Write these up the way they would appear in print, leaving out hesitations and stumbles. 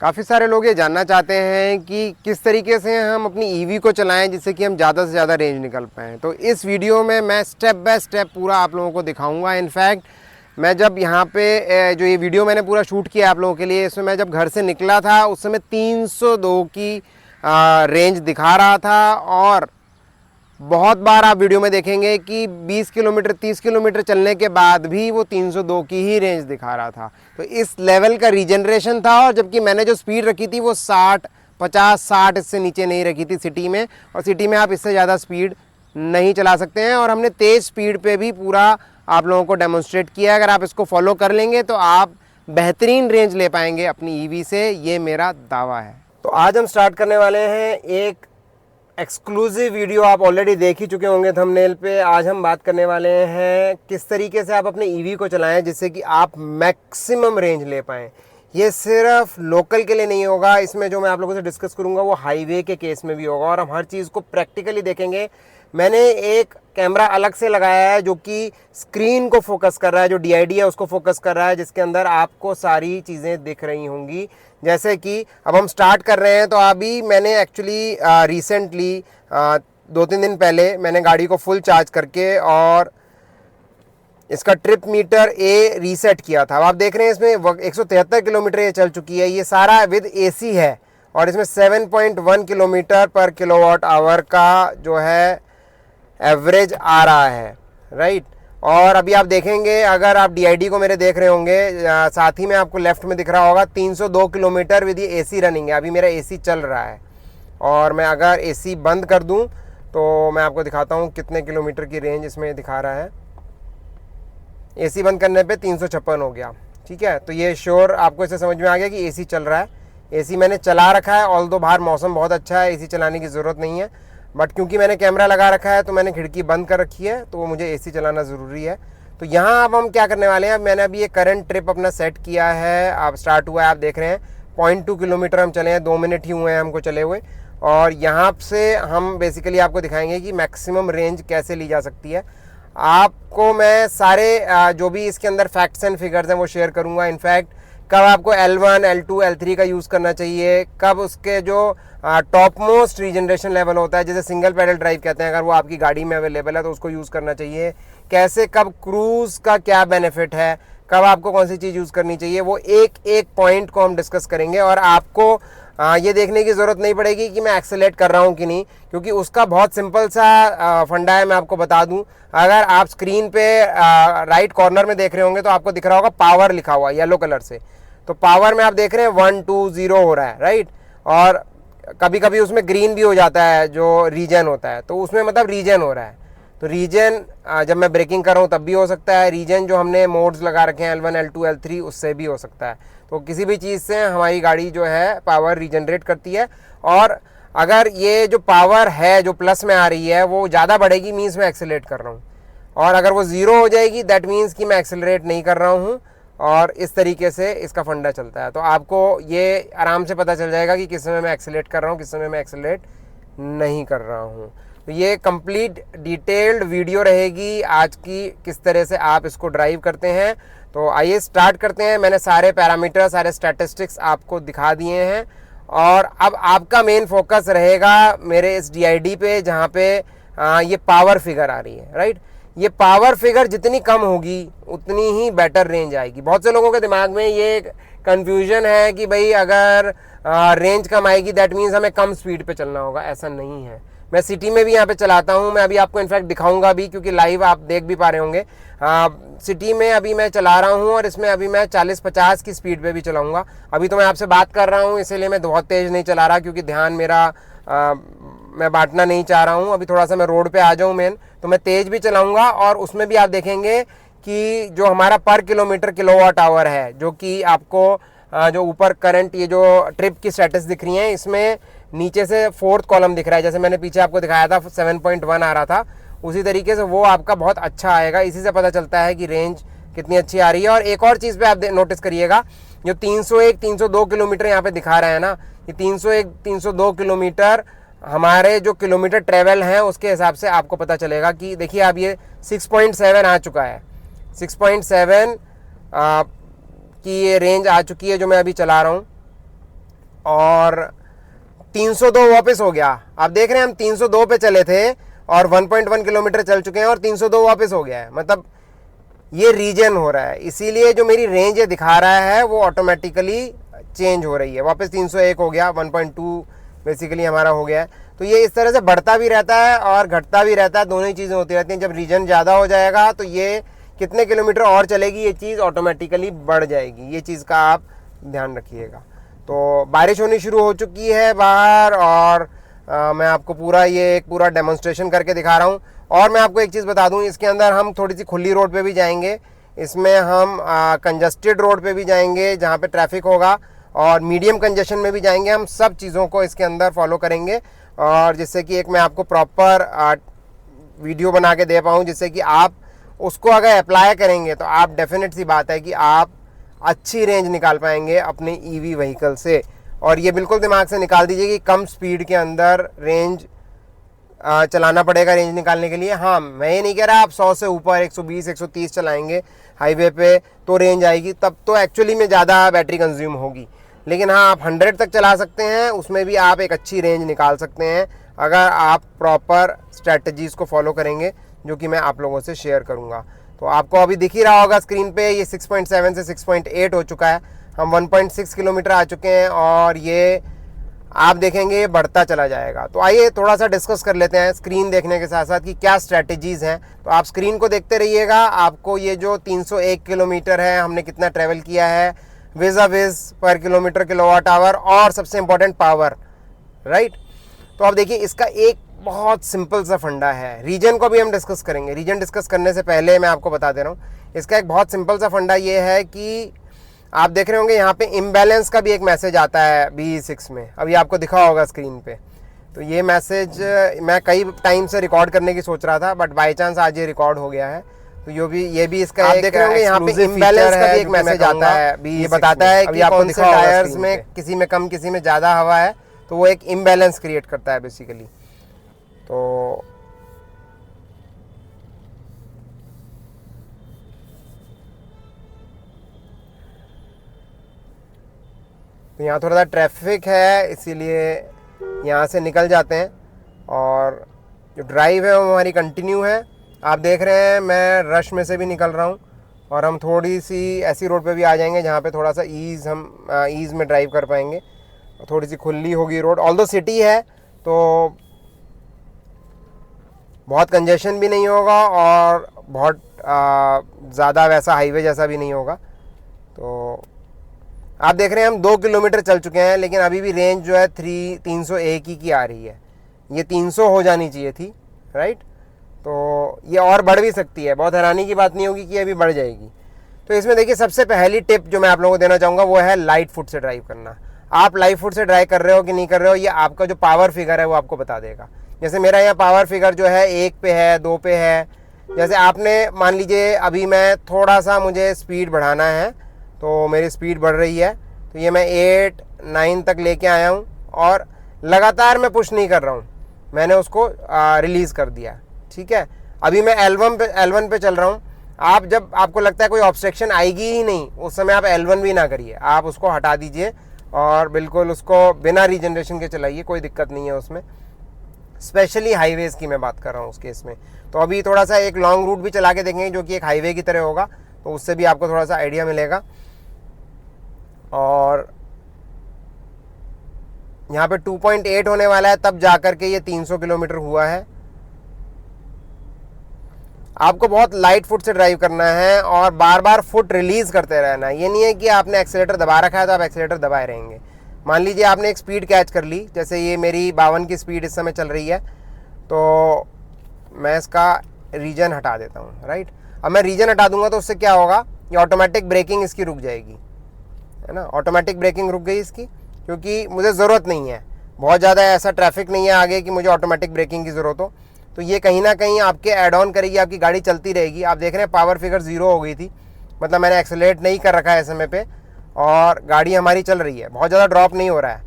काफ़ी सारे लोग ये जानना चाहते हैं कि किस तरीके से हम अपनी ईवी को चलाएं जिससे कि हम ज़्यादा से ज़्यादा रेंज निकल पाएँ। तो इस वीडियो में मैं स्टेप बाय स्टेप पूरा आप लोगों को दिखाऊंगा। इनफैक्ट मैं जब यहाँ पे जो ये वीडियो मैंने पूरा शूट किया आप लोगों के लिए, इसमें मैं जब घर से निकला था उस समय 302 की रेंज दिखा रहा था, और बहुत बार आप वीडियो में देखेंगे कि 20 किलोमीटर 30 किलोमीटर चलने के बाद भी वो 302 की ही रेंज दिखा रहा था। तो इस लेवल का रीजनरेशन था, और जबकि मैंने जो स्पीड रखी थी वो 60 50 60 इससे नीचे नहीं रखी थी सिटी में, और सिटी में आप इससे ज़्यादा स्पीड नहीं चला सकते हैं। और हमने तेज़ स्पीड पे भी पूरा आप लोगों को डेमोन्स्ट्रेट किया। अगर आप इसको फॉलो कर लेंगे तो आप बेहतरीन रेंज ले पाएंगे अपनी ईवी से, ये मेरा दावा है। तो आज हम स्टार्ट करने वाले हैं एक एक्सक्लूसिव वीडियो। आप ऑलरेडी देख ही चुके होंगे थंबनेल पे। आज हम बात करने वाले हैं किस तरीके से आप अपने ईवी को चलाएं जिससे कि आप मैक्सिमम रेंज ले पाएँ। ये सिर्फ लोकल के लिए नहीं होगा, इसमें जो मैं आप लोगों से डिस्कस करूंगा वो हाईवे के केस में भी होगा, और हम हर चीज़ को प्रैक्टिकली देखेंगे। मैंने एक कैमरा अलग से लगाया है जो कि स्क्रीन को फोकस कर रहा है, जो DID है उसको फोकस कर रहा है, जिसके अंदर आपको सारी चीज़ें दिख रही होंगी। जैसे कि अब हम स्टार्ट कर रहे हैं, तो अभी मैंने एक्चुअली रिसेंटली 2-3 दिन पहले मैंने गाड़ी को फुल चार्ज करके और इसका ट्रिप मीटर ए रीसेट किया था। अब आप देख रहे हैं इसमें 173 किलोमीटर ये चल चुकी है। ये सारा विद AC है, और इसमें 7.1 किलोमीटर पर किलोवाट आवर का जो है एवरेज आ रहा है, राइट। और अभी आप देखेंगे, अगर आप DID को मेरे देख रहे होंगे, साथ ही में आपको लेफ्ट में दिख रहा होगा 302 किलोमीटर विद ये AC रनिंग है। अभी मेरा AC चल रहा है, और मैं अगर AC बंद कर दूं तो मैं आपको दिखाता हूं कितने किलोमीटर की रेंज इसमें दिखा रहा है। AC बंद करने पे 356 हो गया, ठीक है। तो ये श्योर आपको इससे समझ में आ गया कि AC चल रहा है। AC मैंने चला रखा है, ऑल्दो बाहर मौसम बहुत अच्छा है, AC चलाने की ज़रूरत नहीं है, बट क्योंकि मैंने कैमरा लगा रखा है तो मैंने खिड़की बंद कर रखी है, तो वो मुझे AC चलाना ज़रूरी है। तो यहाँ अब हम क्या करने वाले हैं, मैंने अभी ये करंट ट्रिप अपना सेट किया है। आप स्टार्ट हुआ है, आप देख रहे हैं 0.2 किलोमीटर हम चले हैं, 2 मिनट ही हुए हैं हमको चले हुए। और यहाँ से हम बेसिकली आपको दिखाएंगे कि मैक्सिमम रेंज कैसे ली जा सकती है। आपको मैं सारे जो भी इसके अंदर फैक्ट्स एंड फिगर्स हैं वो शेयर करूंगा। इनफैक्ट कब आपको L1 L2 L3 का यूज़ करना चाहिए, कब उसके जो टॉप मोस्ट रीजनरेशन लेवल होता है जिसे सिंगल पैडल ड्राइव कहते हैं, अगर वो आपकी गाड़ी में अवेलेबल है तो उसको यूज़ करना चाहिए, कैसे कब क्रूज़ का क्या बेनिफिट है, कब आपको कौन सी चीज़ यूज़ करनी चाहिए, वो एक एक पॉइंट को हम डिस्कस करेंगे। और आपको ये देखने की ज़रूरत नहीं पड़ेगी कि मैं एक्सेलेरेट कर रहा हूँ कि नहीं, क्योंकि उसका बहुत सिंपल सा फंडा है। मैं आपको बता दूँ, अगर आप स्क्रीन पे राइट कॉर्नर में देख रहे होंगे तो आपको दिख रहा होगा पावर लिखा हुआ येलो कलर से। तो पावर में आप देख रहे हैं 1 2 0 हो रहा है, राइट। और कभी कभी उसमें ग्रीन भी हो जाता है जो रीजन होता है, तो उसमें मतलब रीजन हो रहा है। तो रीजन जब मैं ब्रेकिंग कर रहा हूँ तब भी हो सकता है, रीजन जो हमने मोड्स लगा रखे हैं L1 L2 L3 उससे भी हो सकता है। तो किसी भी चीज़ से हमारी गाड़ी जो है पावर रीजनरेट करती है। और अगर ये जो पावर है जो प्लस में आ रही है वो ज़्यादा बढ़ेगी, मीन्स मैं एक्सेलरेट कर रहा हूँ, और अगर वो ज़ीरो हो जाएगी दैट मीन्स कि मैं एक्सेलरेट नहीं कर रहा हूँ। और इस तरीके से इसका फंडा चलता है। तो आपको ये आराम से पता चल जाएगा कि किस समय मैं एक्सेलरेट कर रहा हूँ, किस समय मैं एक्सेलरेट नहीं कर रहा हूँ। तो ये कंप्लीट डिटेल्ड वीडियो रहेगी आज की, किस तरह से आप इसको ड्राइव करते हैं। तो आइए स्टार्ट करते हैं। मैंने सारे पैरामीटर, सारे स्टैटिस्टिक्स आपको दिखा दिए हैं, और अब आपका मेन फोकस रहेगा मेरे इस DID पे, जहाँ पे ये पावर फिगर आ रही है, राइट। ये पावर फिगर जितनी कम होगी उतनी ही बेटर रेंज आएगी। बहुत से लोगों के दिमाग में ये कंफ्यूजन है कि भाई अगर रेंज कम आएगी दैट मीन्स हमें कम स्पीड पे चलना होगा। ऐसा नहीं है। मैं सिटी में भी यहाँ पे चलाता हूँ, मैं अभी आपको इनफैक्ट दिखाऊंगा भी, क्योंकि लाइव आप देख भी पा रहे होंगे। सिटी में अभी मैं चला रहा हूँ, और इसमें अभी मैं 40-50 की स्पीड पे भी चलाऊंगा। अभी तो मैं आपसे बात कर रहा हूँ, इसीलिए मैं बहुत तेज़ नहीं चला रहा, क्योंकि ध्यान मेरा मैं बांटना नहीं चाह रहा हूँ। अभी थोड़ा सा मैं रोड पे आ जाऊँ मेन, तो मैं तेज़ भी चलाऊँगा। और उसमें भी आप देखेंगे कि जो हमारा पर किलोमीटर किलोवाट आवर है, जो कि आपको जो ऊपर करंट ये जो ट्रिप की स्टेटस दिख रही है, इसमें नीचे से 4th कॉलम दिख रहा है। जैसे मैंने पीछे आपको दिखाया था 7.1 आ रहा था, उसी तरीके से वो आपका बहुत अच्छा आएगा। इसी से पता चलता है कि रेंज कितनी अच्छी आ रही है। और एक और चीज़ पे आप नोटिस करिएगा, जो 301-302 किलोमीटर यहाँ पे दिखा रहा है ना, ये 301-302 किलोमीटर हमारे जो किलोमीटर ट्रेवल हैं उसके हिसाब से आपको पता चलेगा कि देखिए अब ये 6.7 आ चुका है। 6.7 की ये रेंज आ चुकी है जो मैं अभी चला रहा हूँ। और 302 वापस हो गया। आप देख रहे हैं हम 302 पे चले थे और 1.1 किलोमीटर चल चुके हैं और 302 वापस हो गया है, मतलब ये रीजन हो रहा है। इसीलिए जो मेरी रेंज ये दिखा रहा है वो ऑटोमेटिकली चेंज हो रही है। वापस 301 हो गया, 1.2 बेसिकली हमारा हो गया है। तो ये इस तरह से बढ़ता भी रहता है और घटता भी रहता है, दोनों ही चीज़ें होती रहती हैं। जब रीजन ज़्यादा हो जाएगा तो ये कितने किलोमीटर और चलेगी, ये चीज़ ऑटोमेटिकली बढ़ जाएगी। ये चीज़ का आप ध्यान रखिएगा। तो बारिश होनी शुरू हो चुकी है बाहर और मैं आपको पूरा ये एक पूरा डेमोन्स्ट्रेशन करके दिखा रहा हूँ। और मैं आपको एक चीज़ बता दूँ, इसके अंदर हम थोड़ी सी खुली रोड पे भी जाएंगे, इसमें हम कंजस्टेड रोड पे भी जाएंगे जहाँ पे ट्रैफिक होगा, और मीडियम कंजेशन में भी जाएंगे। हम सब चीज़ों को इसके अंदर फॉलो करेंगे और जिससे कि एक मैं आपको प्रॉपर वीडियो बना के दे पाऊँ, जिससे कि आप उसको अगर अप्लाई करेंगे तो आप डेफिनेट सी बात है कि आप अच्छी रेंज निकाल पाएंगे अपने ईवी व्हीकल से। और ये बिल्कुल दिमाग से निकाल दीजिए कि कम स्पीड के अंदर रेंज चलाना पड़ेगा रेंज निकालने के लिए। हाँ, मैं ये नहीं कह रहा आप 100 से ऊपर 120 130 चलाएंगे हाईवे पे तो रेंज आएगी, तब तो एक्चुअली में ज़्यादा बैटरी कंज्यूम होगी। लेकिन हाँ, आप 100 तक चला सकते हैं, उसमें भी आप एक अच्छी रेंज निकाल सकते हैं अगर आप प्रॉपर स्ट्रैटेजीज़ को फॉलो करेंगे, जो कि मैं आप लोगों से शेयर करूँगा। तो आपको अभी दिख ही रहा होगा स्क्रीन पे, ये 6.7 से 6.8 हो चुका है। हम 1.6 किलोमीटर आ चुके हैं और ये आप देखेंगे बढ़ता चला जाएगा। तो आइए थोड़ा सा डिस्कस कर लेते हैं स्क्रीन देखने के साथ साथ कि क्या स्ट्रैटेजीज़ हैं। तो आप स्क्रीन को देखते रहिएगा। आपको ये जो 301 किलोमीटर है हमने कितना ट्रैवल किया है विज़ा विज़ पर किलोमीटर किलोवाट आवर, और सबसे इम्पोर्टेंट पावर, राइट। तो आप देखिए इसका एक बहुत सिंपल सा फंडा है। रीजन को भी हम डिस्कस करेंगे। रीजन डिस्कस करने से पहले मैं आपको बता दे रहा हूँ, इसका एक बहुत सिंपल सा फंडा ये है कि आप देख रहे होंगे यहाँ पे इम्बैलेंस का भी एक मैसेज आता है BE6 में, अभी आपको दिखा होगा स्क्रीन पे। तो ये मैसेज मैं कई टाइम से रिकॉर्ड करने की सोच रहा था, बट बाई चांस आज ये रिकॉर्ड हो गया है। तो ये भी इसका आप देख रहे होंगे यहाँ पे इम्बैलेंस का भी एक मैसेज आता है। ये बताता है कि कौन से टायर्स में किसी में कम किसी में ज़्यादा हवा है, तो वो एक इम्बैलेंस क्रिएट करता है बेसिकली। तो यहाँ थोड़ा सा ट्रैफिक है, इसीलिए यहाँ से निकल जाते हैं। और जो ड्राइव है वो हमारी कंटिन्यू है। आप देख रहे हैं मैं रश में से भी निकल रहा हूँ और हम थोड़ी सी ऐसी रोड पे भी आ जाएंगे जहाँ पे थोड़ा सा ईज़ में ड्राइव कर पाएंगे, थोड़ी सी खुली होगी रोड। ऑल्दो सिटी है तो बहुत कंजेशन भी नहीं होगा और बहुत ज़्यादा वैसा हाईवे जैसा भी नहीं होगा। तो आप देख रहे हैं हम 2 किलोमीटर चल चुके हैं, लेकिन अभी भी रेंज जो है 301 की आ रही है। ये 300 हो जानी चाहिए थी, राइट। तो ये और बढ़ भी सकती है, बहुत हैरानी की बात नहीं होगी कि अभी बढ़ जाएगी। तो इसमें देखिए सबसे पहली टिप जो मैं आप लोगों को देना चाहूँगा वो है लाइट फुट से ड्राइव करना। आप लाइट फुट से ड्राइव कर रहे हो कि नहीं कर रहे हो, ये आपका जो पावर फिगर है वो आपको बता देगा। जैसे मेरा यहाँ पावर फिगर जो है 1 पे है, 2 पे है। जैसे आपने मान लीजिए अभी मैं थोड़ा सा मुझे स्पीड बढ़ाना है तो मेरी स्पीड बढ़ रही है, तो ये मैं 8 9 तक लेके आया हूँ और लगातार मैं पुश नहीं कर रहा हूँ, मैंने उसको रिलीज़ कर दिया, ठीक है। अभी मैं L1 पे चल रहा हूँ। आप जब आपको लगता है कोई ऑब्स्ट्रक्शन आएगी ही नहीं, उस समय आप L1 भी ना करिए, आप उसको हटा दीजिए और बिल्कुल उसको बिना रीजनरेशन के चलाइए, कोई दिक्कत नहीं है उसमें। स्पेशली हाईवेज़ की मैं बात कर रहा हूँ उस केस में। तो अभी थोड़ा सा एक लॉन्ग रूट भी चला के देखेंगे जो कि एक हाईवे की तरह होगा, तो उससे भी आपको थोड़ा सा आइडिया मिलेगा। और यहाँ पे 2.8 होने वाला है, तब जाकर के ये 300 किलोमीटर हुआ है। आपको बहुत लाइट फुट से ड्राइव करना है और बार बार फुट रिलीज़ करते रहना है। ये नहीं है कि आपने एक्सेलेटर दबा रखा है तो आप एक्सेलेटर दबाए रहेंगे। मान लीजिए आपने एक स्पीड कैच कर ली, जैसे ये मेरी 52 की स्पीड इस समय चल रही है, तो मैं इसका रीजन हटा देता हूँ, राइट। अब मैं रीजन हटा दूंगा तो उससे क्या होगा, ये ऑटोमेटिक ब्रेकिंग इसकी रुक जाएगी, है ना। ऑटोमेटिक ब्रेकिंग रुक गई इसकी, क्योंकि मुझे ज़रूरत नहीं है, बहुत ज़्यादा ऐसा ट्रैफिक नहीं है आगे कि मुझे ऑटोमेटिक ब्रेकिंग की ज़रूरत हो। तो ये कहीं ना कहीं आपके ऐड ऑन करेगी, आपकी गाड़ी चलती रहेगी। आप देख रहे हैं पावर फिगर 0 हो गई थी, मतलब मैंने एक्सेलरेट नहीं कर रखा है समय पे और गाड़ी हमारी चल रही है, बहुत ज़्यादा ड्रॉप नहीं हो रहा है,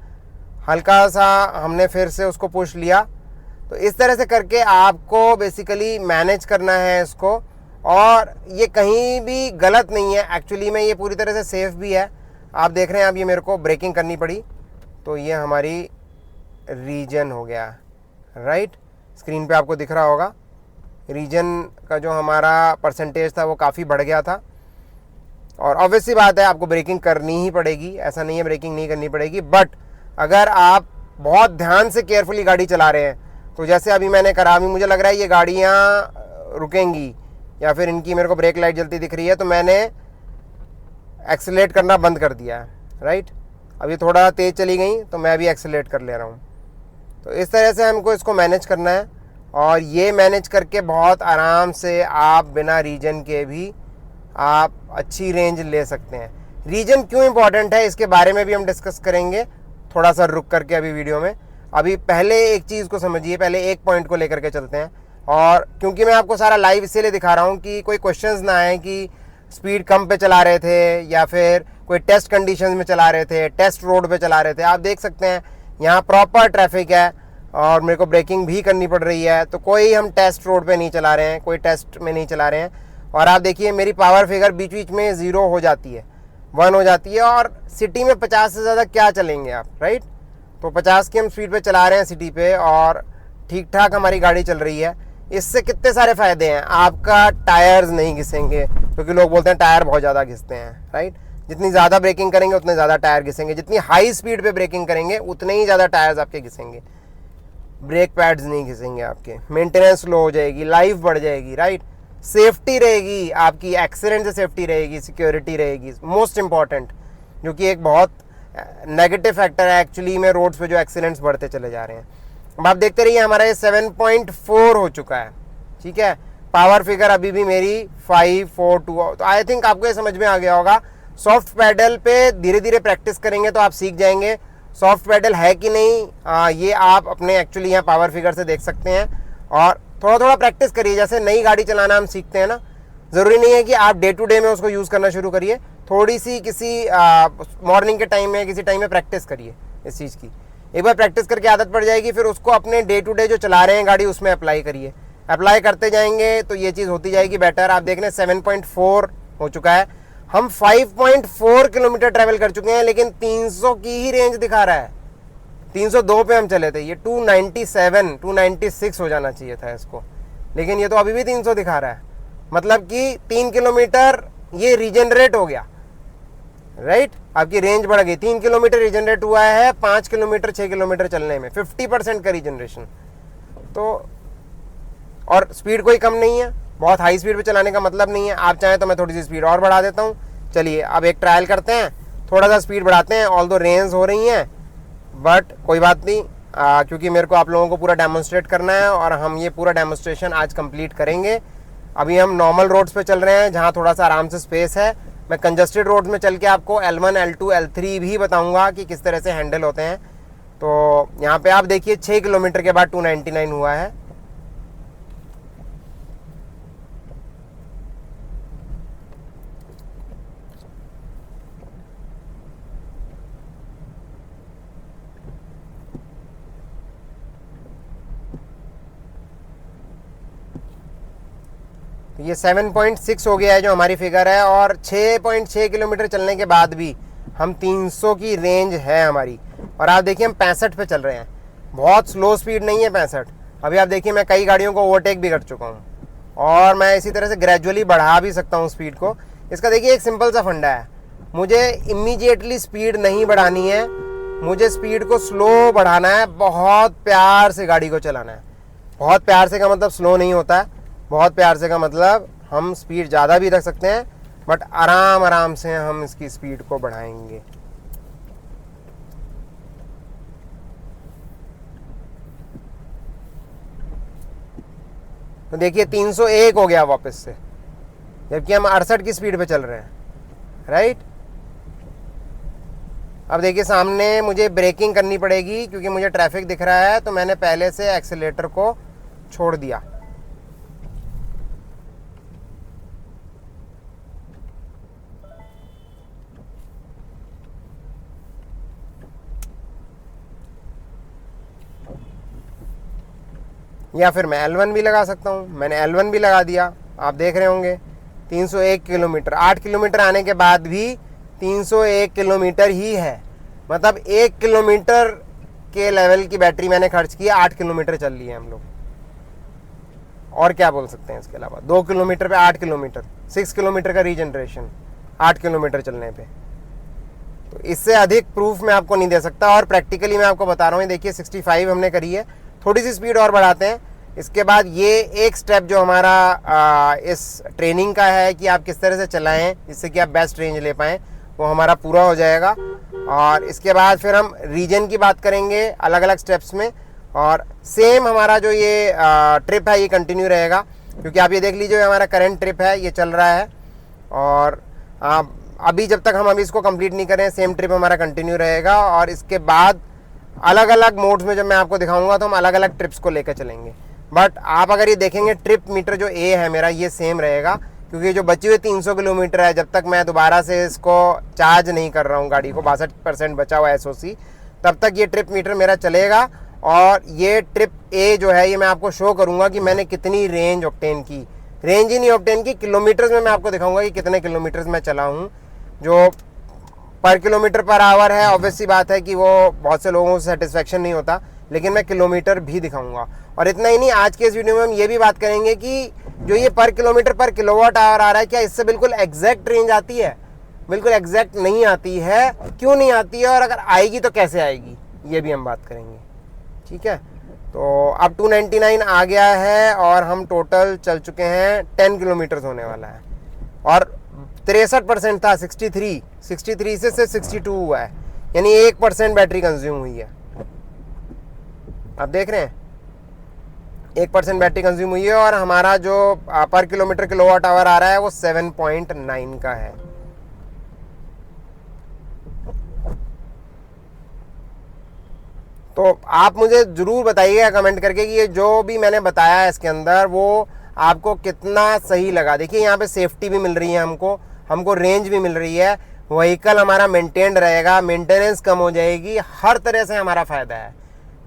हल्का सा हमने फिर से उसको पुश लिया। तो इस तरह से करके आपको बेसिकली मैनेज करना है इसको, और ये कहीं भी गलत नहीं है एक्चुअली में, ये पूरी तरह से सेफ़ भी है। आप देख रहे हैं अब ये मेरे को ब्रेकिंग करनी पड़ी, तो ये हमारी रीजन हो गया, राइट। स्क्रीन पे आपको दिख रहा होगा रीजन का जो हमारा परसेंटेज था वो काफ़ी बढ़ गया था। और ऑब्वियसली बात है आपको ब्रेकिंग करनी ही पड़ेगी, ऐसा नहीं है ब्रेकिंग नहीं करनी पड़ेगी, बट अगर आप बहुत ध्यान से केयरफुली गाड़ी चला रहे हैं तो जैसे अभी मैंने करा, अभी मुझे लग रहा है ये गाड़ियाँ रुकेंगी या फिर इनकी मेरे को ब्रेक लाइट जलती दिख रही है, तो मैंने एक्सेलरेट करना बंद कर दिया है, राइट। अभी थोड़ा तेज़ चली गई तो मैं भी एक्सेलरेट कर ले रहा हूँ। तो इस तरह से हमको इसको मैनेज करना है, और ये मैनेज करके बहुत आराम से आप बिना रीजन के भी आप अच्छी रेंज ले सकते हैं। रीजन क्यों इंपॉर्टेंट है इसके बारे में भी हम डिस्कस करेंगे थोड़ा सा रुक करके अभी वीडियो में। अभी पहले एक चीज़ को समझिए, पहले एक पॉइंट को लेकर के चलते हैं। और क्योंकि मैं आपको सारा लाइव इसीलिए दिखा रहा हूँ कि कोई क्वेश्चंस ना आए कि स्पीड कम पे चला रहे थे या फिर कोई टेस्ट कंडीशंस में चला रहे थे, टेस्ट रोड पे चला रहे थे। आप देख सकते हैं यहाँ प्रॉपर ट्रैफिक है और मेरे को ब्रेकिंग भी करनी पड़ रही है, तो कोई हम टेस्ट रोड पे नहीं चला रहे हैं, कोई टेस्ट में नहीं चला रहे हैं। और आप देखिए मेरी पावर फिगर बीच बीच में 0 हो जाती है, 1 हो जाती है। और सिटी में 50 से ज़्यादा क्या चलेंगे आप, राइट। तो 50 की हम स्पीड पे चला रहे हैं सिटी पे और ठीक ठाक हमारी गाड़ी चल रही है। इससे कितने सारे फ़ायदे हैं, आपका टायर्स नहीं घिसेंगे, क्योंकि लोग बोलते हैं टायर बहुत ज़्यादा घिसते हैं, राइट। जितनी ज़्यादा ब्रेकिंग करेंगे उतने ज़्यादा टायर घिसेंगे, जितनी हाई स्पीड पे ब्रेकिंग करेंगे उतने ही ज़्यादा टायर्स आपके घिसेंगे। ब्रेक पैड्स नहीं घिसेंगे आपके, मेंटेनेंस स्लो हो जाएगी, लाइफ बढ़ जाएगी, राइट। सेफ्टी रहेगी आपकी, एक्सीडेंट से सेफ्टी रहेगी, सिक्योरिटी रहेगी, मोस्ट इंपॉर्टेंट, जो कि एक बहुत नेगेटिव फैक्टर है एक्चुअली में रोड्स पे जो एक्सीडेंट्स बढ़ते चले जा रहे हैं। अब आप देखते रहिए हमारा ये 7.4 हो चुका है, ठीक है। पावर फिगर अभी भी मेरी 542। तो आई थिंक आपको ये समझ में आ गया होगा। सॉफ्ट पैडल पे धीरे धीरे प्रैक्टिस करेंगे तो आप सीख जाएंगे सॉफ्ट पैडल है कि नहीं। ये आप अपने एक्चुअली यहाँ पावर फिगर से देख सकते हैं। और थोड़ा थोड़ा प्रैक्टिस करिए, जैसे नई गाड़ी चलाना हम सीखते हैं ना, ज़रूरी नहीं है कि आप डे टू डे में उसको यूज़ करना शुरू करिए। थोड़ी सी किसी मॉर्निंग के टाइम में, किसी टाइम में प्रैक्टिस करिए इस चीज़ की। एक बार प्रैक्टिस करके आदत पड़ जाएगी, फिर उसको अपने डे टू डे जो चला रहे हैं गाड़ी उसमें अप्लाई करिए। अप्लाई करते जाएंगे तो ये चीज़ होती जाएगी बेटर। आप देख रहे हैं 7.4 हो चुका है। हम 5.4 किलोमीटर ट्रैवल कर चुके हैं, लेकिन 300 की ही रेंज दिखा रहा है। 302 पे हम चले थे, ये 297 296 हो जाना चाहिए था इसको, लेकिन ये तो अभी भी 300 दिखा रहा है। मतलब कि 3 किलोमीटर ये रीजनरेट हो गया, राइट। आपकी रेंज बढ़ गई, 3 किलोमीटर रीजनरेट हुआ है 5 किलोमीटर 6 किलोमीटर चलने में, 50% का रीजनरेशन। तो और स्पीड कोई कम नहीं है, बहुत हाई स्पीड पे चलाने का मतलब नहीं है। आप चाहें तो मैं थोड़ी सी स्पीड और बढ़ा देता हूँ। चलिए अब एक ट्रायल करते हैं, थोड़ा सा स्पीड बढ़ाते हैं। ऑल दो रेंज हो रही हैं, बट कोई बात नहीं, क्योंकि मेरे को आप लोगों को पूरा डेमोन्स्ट्रेट करना है और हम ये पूरा डेमोन्स्ट्रेशन आज कंप्लीट करेंगे। अभी हम नॉर्मल रोड्स पे चल रहे हैं जहाँ थोड़ा सा आराम से स्पेस है। मैं कंजस्टेड रोड्स में चल के आपको L1 L2 L3 भी बताऊँगा कि किस तरह से हैंडल होते हैं। तो यहाँ पे आप देखिए 6 किलोमीटर के बाद 299 हुआ है। ये 7.6 हो गया है जो हमारी फिगर है, और 6.6 किलोमीटर चलने के बाद भी हम 300 की रेंज है हमारी। और आप देखिए हम 65 पे चल रहे हैं, बहुत स्लो स्पीड नहीं है 65। अभी आप देखिए मैं कई गाड़ियों को ओवरटेक भी कर चुका हूँ, और मैं इसी तरह से ग्रेजुअली बढ़ा भी सकता हूँ स्पीड को। इसका देखिए एक सिंपल सा फंडा है, मुझे इमीडिएटली स्पीड नहीं बढ़ानी है, मुझे स्पीड को स्लो बढ़ाना है। बहुत प्यार से गाड़ी को चलाना है। बहुत प्यार से का मतलब स्लो नहीं होता है, बहुत प्यार से का मतलब हम स्पीड ज़्यादा भी रख सकते हैं, बट आराम आराम से हम इसकी स्पीड को बढ़ाएंगे। तो देखिए 301 हो गया वापस से, जबकि हम 68 की स्पीड पे चल रहे हैं, राइट। अब देखिए सामने मुझे ब्रेकिंग करनी पड़ेगी क्योंकि मुझे ट्रैफिक दिख रहा है, तो मैंने पहले से एक्सीलेटर को छोड़ दिया। या फिर मैं L1 भी लगा सकता हूँ, मैंने L1 भी लगा दिया। आप देख रहे होंगे 301 किलोमीटर, 8 किलोमीटर आने के बाद भी 301 किलोमीटर ही है। मतलब 1 किलोमीटर के लेवल की बैटरी मैंने खर्च की, 8 किलोमीटर चल लिए हम लोग। और क्या बोल सकते हैं इसके अलावा, 2 किलोमीटर पे 8 किलोमीटर, 6 किलोमीटर का रीजनरेशन 8 किलोमीटर चलने पे। तो इससे अधिक प्रूफ मैं आपको नहीं दे सकता। और प्रैक्टिकली मैं आपको बता रहा हूँ, देखिए 65 हमने करी है, थोड़ी सी स्पीड और बढ़ाते हैं। इसके बाद ये एक स्टेप जो हमारा इस ट्रेनिंग का है कि आप किस तरह से चलाएं जिससे कि आप बेस्ट रेंज ले पाएँ, वो हमारा पूरा हो जाएगा। और इसके बाद फिर हम रीजन की बात करेंगे अलग अलग स्टेप्स में। और सेम हमारा जो ये ट्रिप है ये कंटिन्यू रहेगा, क्योंकि आप ये देख लीजिए हमारा करंट ट्रिप है ये चल रहा है। और अभी जब तक हम अभी इसको कंप्लीट नहीं करें, सेम ट्रिप हमारा कंटिन्यू रहेगा। और इसके बाद अलग अलग मोड्स में जब मैं आपको दिखाऊंगा तो हम अलग अलग ट्रिप्स को लेकर चलेंगे। बट आप अगर ये देखेंगे ट्रिप मीटर जो ए है मेरा ये सेम रहेगा, क्योंकि जो बची हुई 300 किलोमीटर है, जब तक मैं दोबारा से इसको चार्ज नहीं कर रहा हूँ गाड़ी को, 62% बचा हुआ है SOC, तब तक ये ट्रिप मीटर मेरा चलेगा। और ये ट्रिप ए जो है ये मैं आपको शो करूँगा कि मैंने कितनी रेंज ऑब्टेन की। रेंज ही नहीं ऑब्टेन की, किलोमीटर्स में मैं आपको दिखाऊंगा कि कितने किलोमीटर्स मैं चला हूँ। जो पर किलोमीटर पर आवर है, ऑब्वियस सी बात है कि वो बहुत से लोगों से सेटिस्फेक्शन नहीं होता, लेकिन मैं किलोमीटर भी दिखाऊंगा। और इतना ही नहीं, आज के इस वीडियो में हम ये भी बात करेंगे कि जो ये पर किलोमीटर पर किलोवाट आवर आ रहा है, क्या इससे बिल्कुल एग्जैक्ट रेंज आती है? बिल्कुल एग्जैक्ट नहीं आती है। क्यों नहीं आती है, और अगर आएगी तो कैसे आएगी, ये भी हम बात करेंगे। ठीक है, तो अब 299 आ गया है और हम टोटल चल चुके हैं 10 किलोमीटर होने वाला है। और 63% था, 63 से 62 हुआ है, यानी 1% बैटरी कंज्यूम हुई है। आप देख रहे हैं 1% बैटरी कंज्यूम हुई है। और हमारा जो पर किलोमीटर किलोवाट आवर आ रहा है वो 7.9 का है। तो आप मुझे ज़रूर बताइएगा कमेंट करके कि ये जो भी मैंने बताया है इसके अंदर वो आपको कितना सही लगा। देखिए यहाँ पे सेफ्टी भी मिल रही है हमको रेंज भी मिल रही है, व्हीकल हमारा मेंटेन्ड रहेगा, मेंटेनेंस कम हो जाएगी, हर तरह से हमारा फ़ायदा है।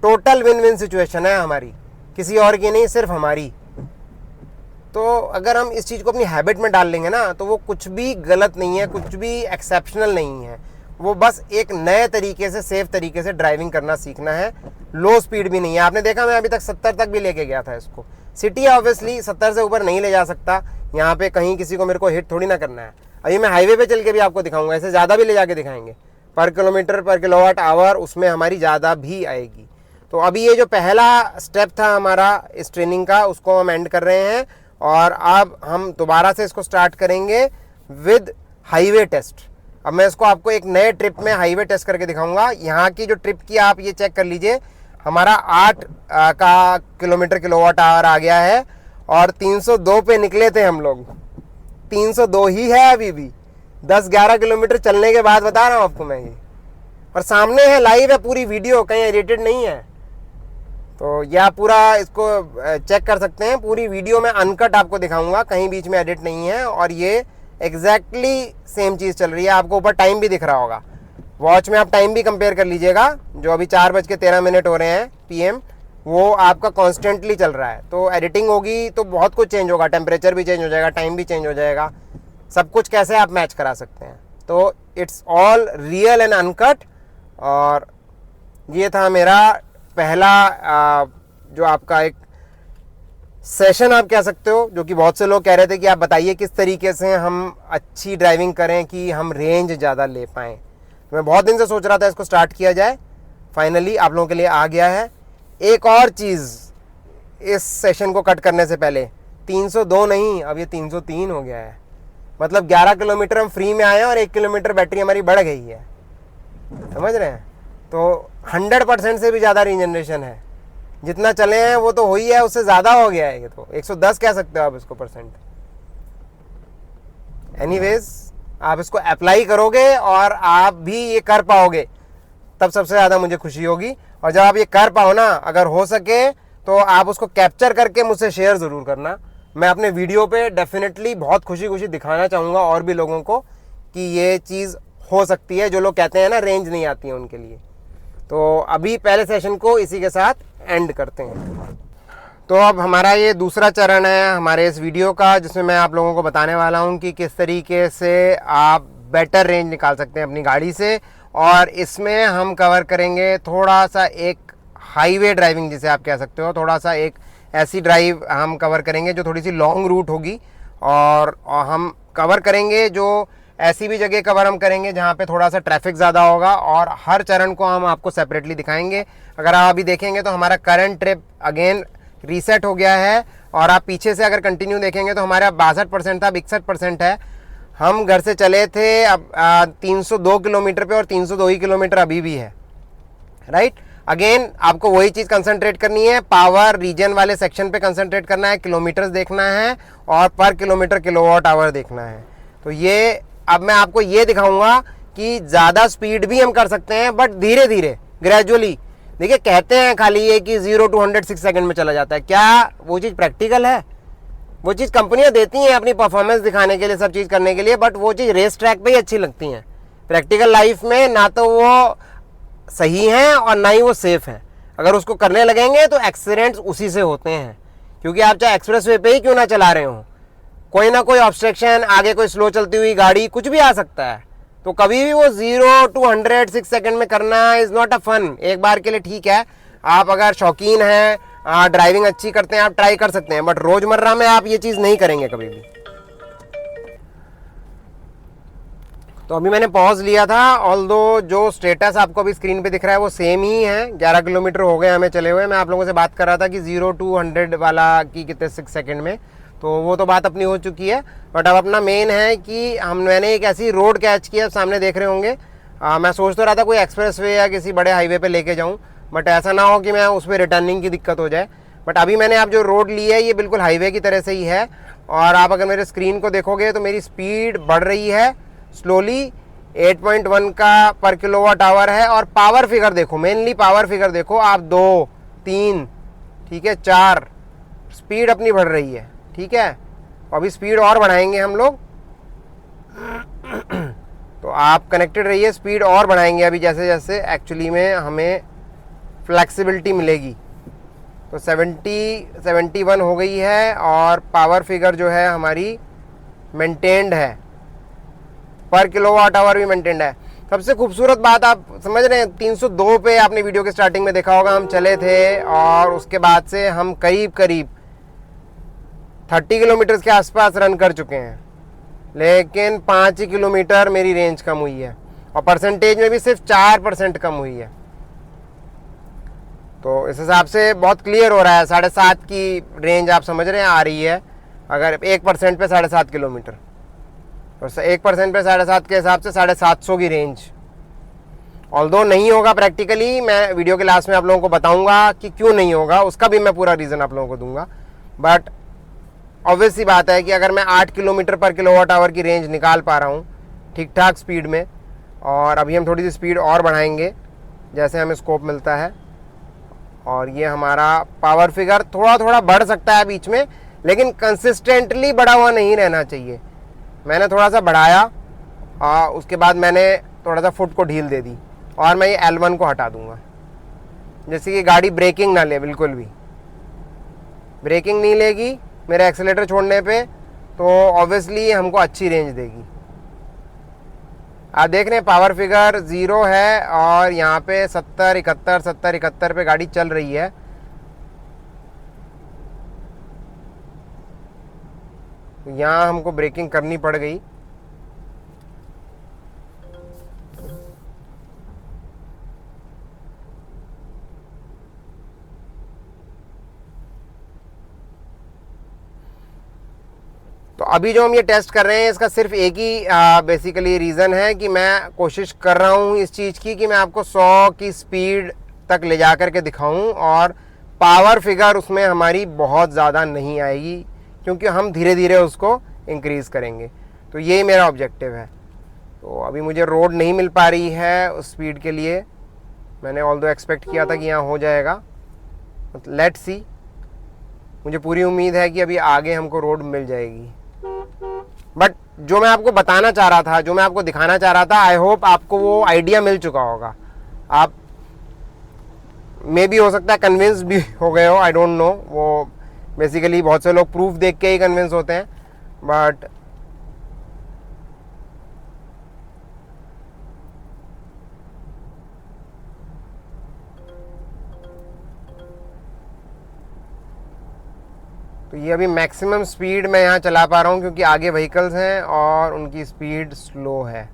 टोटल विन विन सिचुएशन है हमारी, किसी और की नहीं, सिर्फ हमारी। तो अगर हम इस चीज़ को अपनी हैबिट में डाल लेंगे ना, तो वो कुछ भी गलत नहीं है, कुछ भी एक्सेप्शनल नहीं है। वो बस एक नए तरीके से, सेफ तरीके से ड्राइविंग करना सीखना है। लो स्पीड भी नहीं है। आपने देखा मैं अभी तक 70 तक भी लेके गया था इसको। सिटी ऑब्वियसली 70 से ऊपर नहीं ले जा सकता, यहाँ पे कहीं किसी को मेरे को हिट थोड़ी ना करना है। अभी मैं हाईवे पे चल के भी आपको दिखाऊंगा, ऐसे ज़्यादा भी ले जाके दिखाएंगे। पर किलोमीटर पर किलोवाट आवर उसमें हमारी ज़्यादा भी आएगी। तो अभी ये जो पहला स्टेप था हमारा इस ट्रेनिंग का, उसको हम एंड कर रहे हैं। और अब हम दोबारा से इसको स्टार्ट करेंगे विद हाईवे टेस्ट। अब मैं इसको आपको एक नए ट्रिप में हाईवे टेस्ट करके दिखाऊंगा। यहाँ की जो ट्रिप की आप ये चेक कर लीजिए, हमारा 8 का किलोमीटर किलोवाट आवर आ गया है। और 302 पे निकले थे हम लोग, 302 ही है अभी भी। 10-11 किलोमीटर चलने के बाद बता रहा हूँ आपको मैं ये। और सामने है, लाइव है पूरी वीडियो, कहीं एडिटेड नहीं है। तो यह पूरा इसको चेक कर सकते हैं, पूरी वीडियो में अनकट आपको दिखाऊंगा, कहीं बीच में एडिट नहीं है। और ये एग्जैक्टली सेम चीज़ चल रही है। आपको ऊपर टाइम भी दिख रहा होगा, वॉच में आप टाइम भी कंपेयर कर लीजिएगा। जो अभी 4:13 हो रहे हैं PM, वो आपका कॉन्स्टेंटली चल रहा है। तो एडिटिंग होगी तो बहुत कुछ चेंज होगा, टेम्परेचर भी चेंज हो जाएगा, टाइम भी चेंज हो जाएगा, सब कुछ कैसे आप मैच करा सकते हैं। तो it's all real and uncut. और ये था मेरा पहला जो आपका एक सेशन आप कह सकते हो, जो कि बहुत से लोग कह रहे थे कि आप बताइए किस तरीके से हम अच्छी ड्राइविंग करें कि हम रेंज ज़्यादा ले पाएँ। तो मैं बहुत दिन से सोच रहा था इसको स्टार्ट किया जाए, फाइनली आप लोगों के लिए आ गया है। एक और चीज़ इस सेशन को कट करने से पहले, 302 नहीं, अब ये 303 हो गया है। मतलब 11 किलोमीटर हम फ्री में आए हैं और 1 किलोमीटर बैटरी हमारी बढ़ गई है, समझ रहे हैं। तो 100% से भी ज़्यादा रीजनरेशन है। जितना चले हैं वो तो हो ही है, उससे ज़्यादा हो गया है। ये तो 110 कह सकते हो आप इसको परसेंट। एनीवेज आप इसको अप्लाई करोगे और आप भी ये कर पाओगे, तब सबसे ज़्यादा मुझे खुशी होगी। और जब आप ये कर पाओ ना, अगर हो सके तो आप उसको कैप्चर करके मुझसे शेयर ज़रूर करना। मैं अपने वीडियो पे डेफिनेटली बहुत खुशी खुशी दिखाना चाहूँगा और भी लोगों को कि ये चीज़ हो सकती है, जो लोग कहते हैं ना रेंज नहीं आती है उनके लिए। तो अभी पहले सेशन को इसी के साथ एंड करते हैं। तो अब हमारा ये दूसरा चरण है हमारे इस वीडियो का, जिसमें मैं आप लोगों को बताने वाला हूँ कि किस तरीके से आप बेटर रेंज निकाल सकते हैं अपनी गाड़ी से। और इसमें हम कवर करेंगे थोड़ा सा एक हाईवे ड्राइविंग जिसे आप कह सकते हो, थोड़ा सा एक ऐसी ड्राइव हम कवर करेंगे जो थोड़ी सी लॉन्ग रूट होगी, और हम कवर करेंगे जो ऐसी भी जगह कवर हम करेंगे जहाँ पे थोड़ा सा ट्रैफिक ज़्यादा होगा, और हर चरण को हम आपको सेपरेटली दिखाएंगे। अगर आप अभी देखेंगे तो हमारा करंट ट्रिप अगेन रीसेट हो गया है, और आप पीछे से अगर कंटिन्यू देखेंगे तो हमारा 62% था, 61% है। हम घर से चले थे अब 302 किलोमीटर पे, और 302 ही किलोमीटर अभी भी है, राइट। अगेन आपको वही चीज़ कंसंट्रेट करनी है, पावर रीजन वाले सेक्शन पे कंसंट्रेट करना है, किलोमीटर्स देखना है, और पर किलोमीटर किलोवाट आवर देखना है। तो ये अब मैं आपको ये दिखाऊंगा कि ज़्यादा स्पीड भी हम कर सकते हैं, बट धीरे धीरे ग्रेजुअली। देखिए कहते हैं खाली ये कि 0 to 100 6 सेकंड में चला जाता है, क्या वो चीज़ प्रैक्टिकल है? वो चीज़ कंपनियां देती हैं अपनी परफॉर्मेंस दिखाने के लिए, सब चीज़ करने के लिए, बट वो चीज़ रेस ट्रैक पे ही अच्छी लगती हैं। प्रैक्टिकल लाइफ में ना तो वो सही हैं और ना ही वो सेफ हैं। अगर उसको करने लगेंगे तो एक्सीडेंट्स उसी से होते हैं, क्योंकि आप चाहे एक्सप्रेस वे पे ही क्यों ना चला रहे हो, कोई ना कोई ऑब्स्ट्रक्शन, आगे कोई स्लो चलती हुई गाड़ी, कुछ भी आ सकता है। तो कभी भी वो 0 to 100 6 सेकंड में करना इज़ नॉट अ फन। एक बार के लिए ठीक है, आप अगर शौकीन हैं, ड्राइविंग अच्छी करते हैं, आप ट्राई कर सकते हैं, बट रोज़मर्रा में आप ये चीज़ नहीं करेंगे कभी भी। तो अभी मैंने पॉज लिया था, ऑल्दो जो स्टेटस आपको अभी स्क्रीन पे दिख रहा है वो सेम ही है। 11 किलोमीटर हो गए हमें चले हुए। मैं आप लोगों से बात कर रहा था कि 0 to 100 वाला कि कितने 6 सेकंड में, तो वो तो बात अपनी हो चुकी है। बट अब अपना मेन है कि मैंने एक ऐसी रोड कैच की है, सामने देख रहे होंगे। मैं सोच तो रहा था कोई एक्सप्रेस वे या किसी बड़े हाईवे पे लेके जाऊं, बट ऐसा ना हो कि मैं उस पर रिटर्निंग की दिक्कत हो जाए। बट अभी मैंने आप जो रोड ली है ये बिल्कुल हाईवे की तरह से ही है, और आप अगर मेरे स्क्रीन को देखोगे तो मेरी स्पीड बढ़ रही है स्लोली। 8.1 का पर किलोवाट आवर है, और पावर फिगर देखो, मेनली पावर फिगर देखो आप, 2 3 ठीक है 4, स्पीड अपनी बढ़ रही है, ठीक है। अभी स्पीड और बढ़ाएंगे हम लोग, तो आप कनेक्टेड रहिए, स्पीड और बढ़ाएंगे अभी जैसे जैसे एक्चुअली में हमें फ्लेक्सिबिलिटी मिलेगी। तो 71 हो गई है, और पावर फिगर जो है हमारी मेंटेन्ड है, पर किलोवाट आवर भी मेंटेन्ड है। सबसे खूबसूरत बात आप समझ रहे हैं, 302 पे आपने वीडियो के स्टार्टिंग में देखा होगा हम चले थे, और उसके बाद से हम करीब 30 किलोमीटर के आसपास रन कर चुके हैं, लेकिन 5 ही किलोमीटर मेरी रेंज कम हुई है, और परसेंटेज में भी सिर्फ 4% कम हुई है। तो इस हिसाब से बहुत क्लियर हो रहा है, 7.5 की रेंज आप समझ रहे हैं आ रही है, अगर 1% पे 7.5 किलोमीटर, और 1% पे 7.5 के हिसाब से 750 की रेंज। ऑल्दो नहीं होगा प्रैक्टिकली, मैं वीडियो के लास्ट में आप लोगों को बताऊंगा कि क्यों नहीं होगा, उसका भी मैं पूरा रीज़न आप लोगों को दूंगा। बट ऑब्वियस सी बात है कि अगर मैं 8 किलोमीटर पर किलोवाट आवर की रेंज निकाल पा रहा हूँ ठीक ठाक स्पीड में, और अभी हम थोड़ी सी स्पीड और बढ़ाएंगे जैसे हमें स्कोप मिलता है, और ये हमारा पावर फिगर थोड़ा थोड़ा बढ़ सकता है बीच में, लेकिन कंसिस्टेंटली बढ़ा हुआ नहीं रहना चाहिए। मैंने थोड़ा सा बढ़ाया, उसके बाद मैंने थोड़ा सा फुट को ढील दे दी, और मैं ये L1 को हटा दूंगा, जैसे कि गाड़ी ब्रेकिंग ना ले, बिल्कुल भी ब्रेकिंग नहीं लेगी मेरे एक्सीलेटर छोड़ने पे, तो ऑब्वियसली हमको अच्छी रेंज देगी। आप देख रहे हैं पावर फिगर 0 है, और यहाँ पे 70-71 पे गाड़ी चल रही है। यहाँ हमको ब्रेकिंग करनी पड़ गई। तो अभी जो हम ये टेस्ट कर रहे हैं इसका सिर्फ एक ही बेसिकली रीज़न है कि मैं कोशिश कर रहा हूँ इस चीज़ की कि मैं आपको 100 की स्पीड तक ले जा कर के दिखाऊँ, और पावर फिगर उसमें हमारी बहुत ज़्यादा नहीं आएगी, क्योंकि हम धीरे धीरे उसको इंक्रीज़ करेंगे। तो यही मेरा ऑब्जेक्टिव है। तो अभी मुझे रोड नहीं मिल पा रही है उस स्पीड के लिए, मैंने ऑल्दो एक्सपेक्ट किया था कि यहाँ हो जाएगा। लेट्स सी, मुझे पूरी उम्मीद है कि अभी आगे हमको रोड मिल जाएगी। बट जो मैं आपको बताना चाह रहा था, जो मैं आपको दिखाना चाह रहा था, आई होप आपको वो आइडिया मिल चुका होगा। आप मे भी हो सकता है कन्विंस भी हो गए हो, आई डोंट नो। वो बेसिकली बहुत से लोग प्रूफ देख के ही कन्विंस होते हैं, बट तो ये अभी मैक्सिमम स्पीड मैं यहाँ चला पा रहा हूँ क्योंकि आगे व्हीकल्स हैं और उनकी स्पीड स्लो है।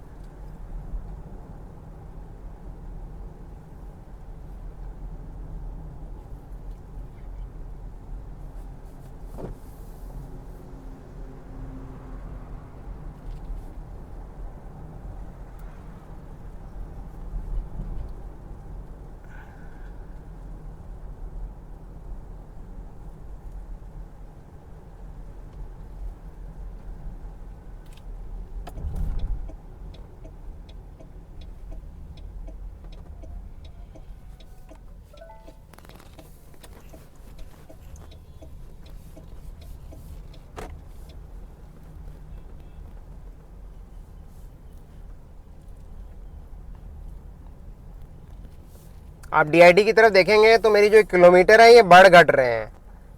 आप DID की तरफ देखेंगे तो मेरी जो किलोमीटर है ये बढ़ घट रहे हैं,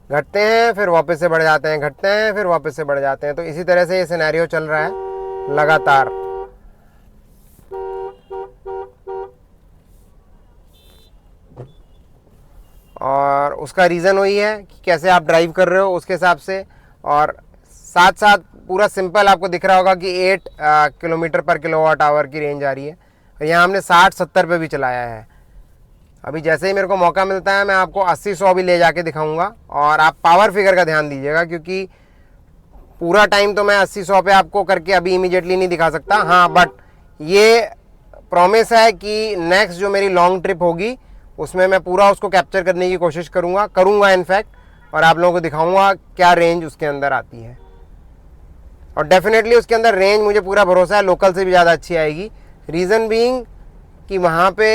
घटते हैं फिर वापस से बढ़ जाते हैं, घटते हैं फिर वापस से बढ़ जाते हैं। तो इसी तरह से ये सिनेरियो चल रहा है लगातार। और उसका रीज़न वही है कि कैसे आप ड्राइव कर रहे हो उसके हिसाब से। और साथ साथ पूरा सिंपल आपको दिख रहा होगा कि 8 किलोमीटर पर किलोवाट आवर की रेंज आ रही है। और यहाँ हमने 60-70 पे भी चलाया है। अभी जैसे ही मेरे को मौका मिलता है मैं आपको 80-100 भी ले जाके दिखाऊंगा। और आप पावर फिगर का ध्यान दीजिएगा क्योंकि पूरा टाइम तो मैं 80-100 पे आपको करके अभी इमीडिएटली नहीं दिखा सकता। हाँ, बट ये प्रॉमिस है कि नेक्स्ट जो मेरी लॉन्ग ट्रिप होगी उसमें मैं पूरा उसको कैप्चर करने की कोशिश करूँगा इनफैक्ट, और आप लोगों को दिखाऊंगा क्या रेंज उसके अंदर आती है। और डेफिनेटली उसके अंदर रेंज मुझे पूरा भरोसा है लोकल से भी ज़्यादा अच्छी आएगी। रीज़न बीइंग कि वहाँ पे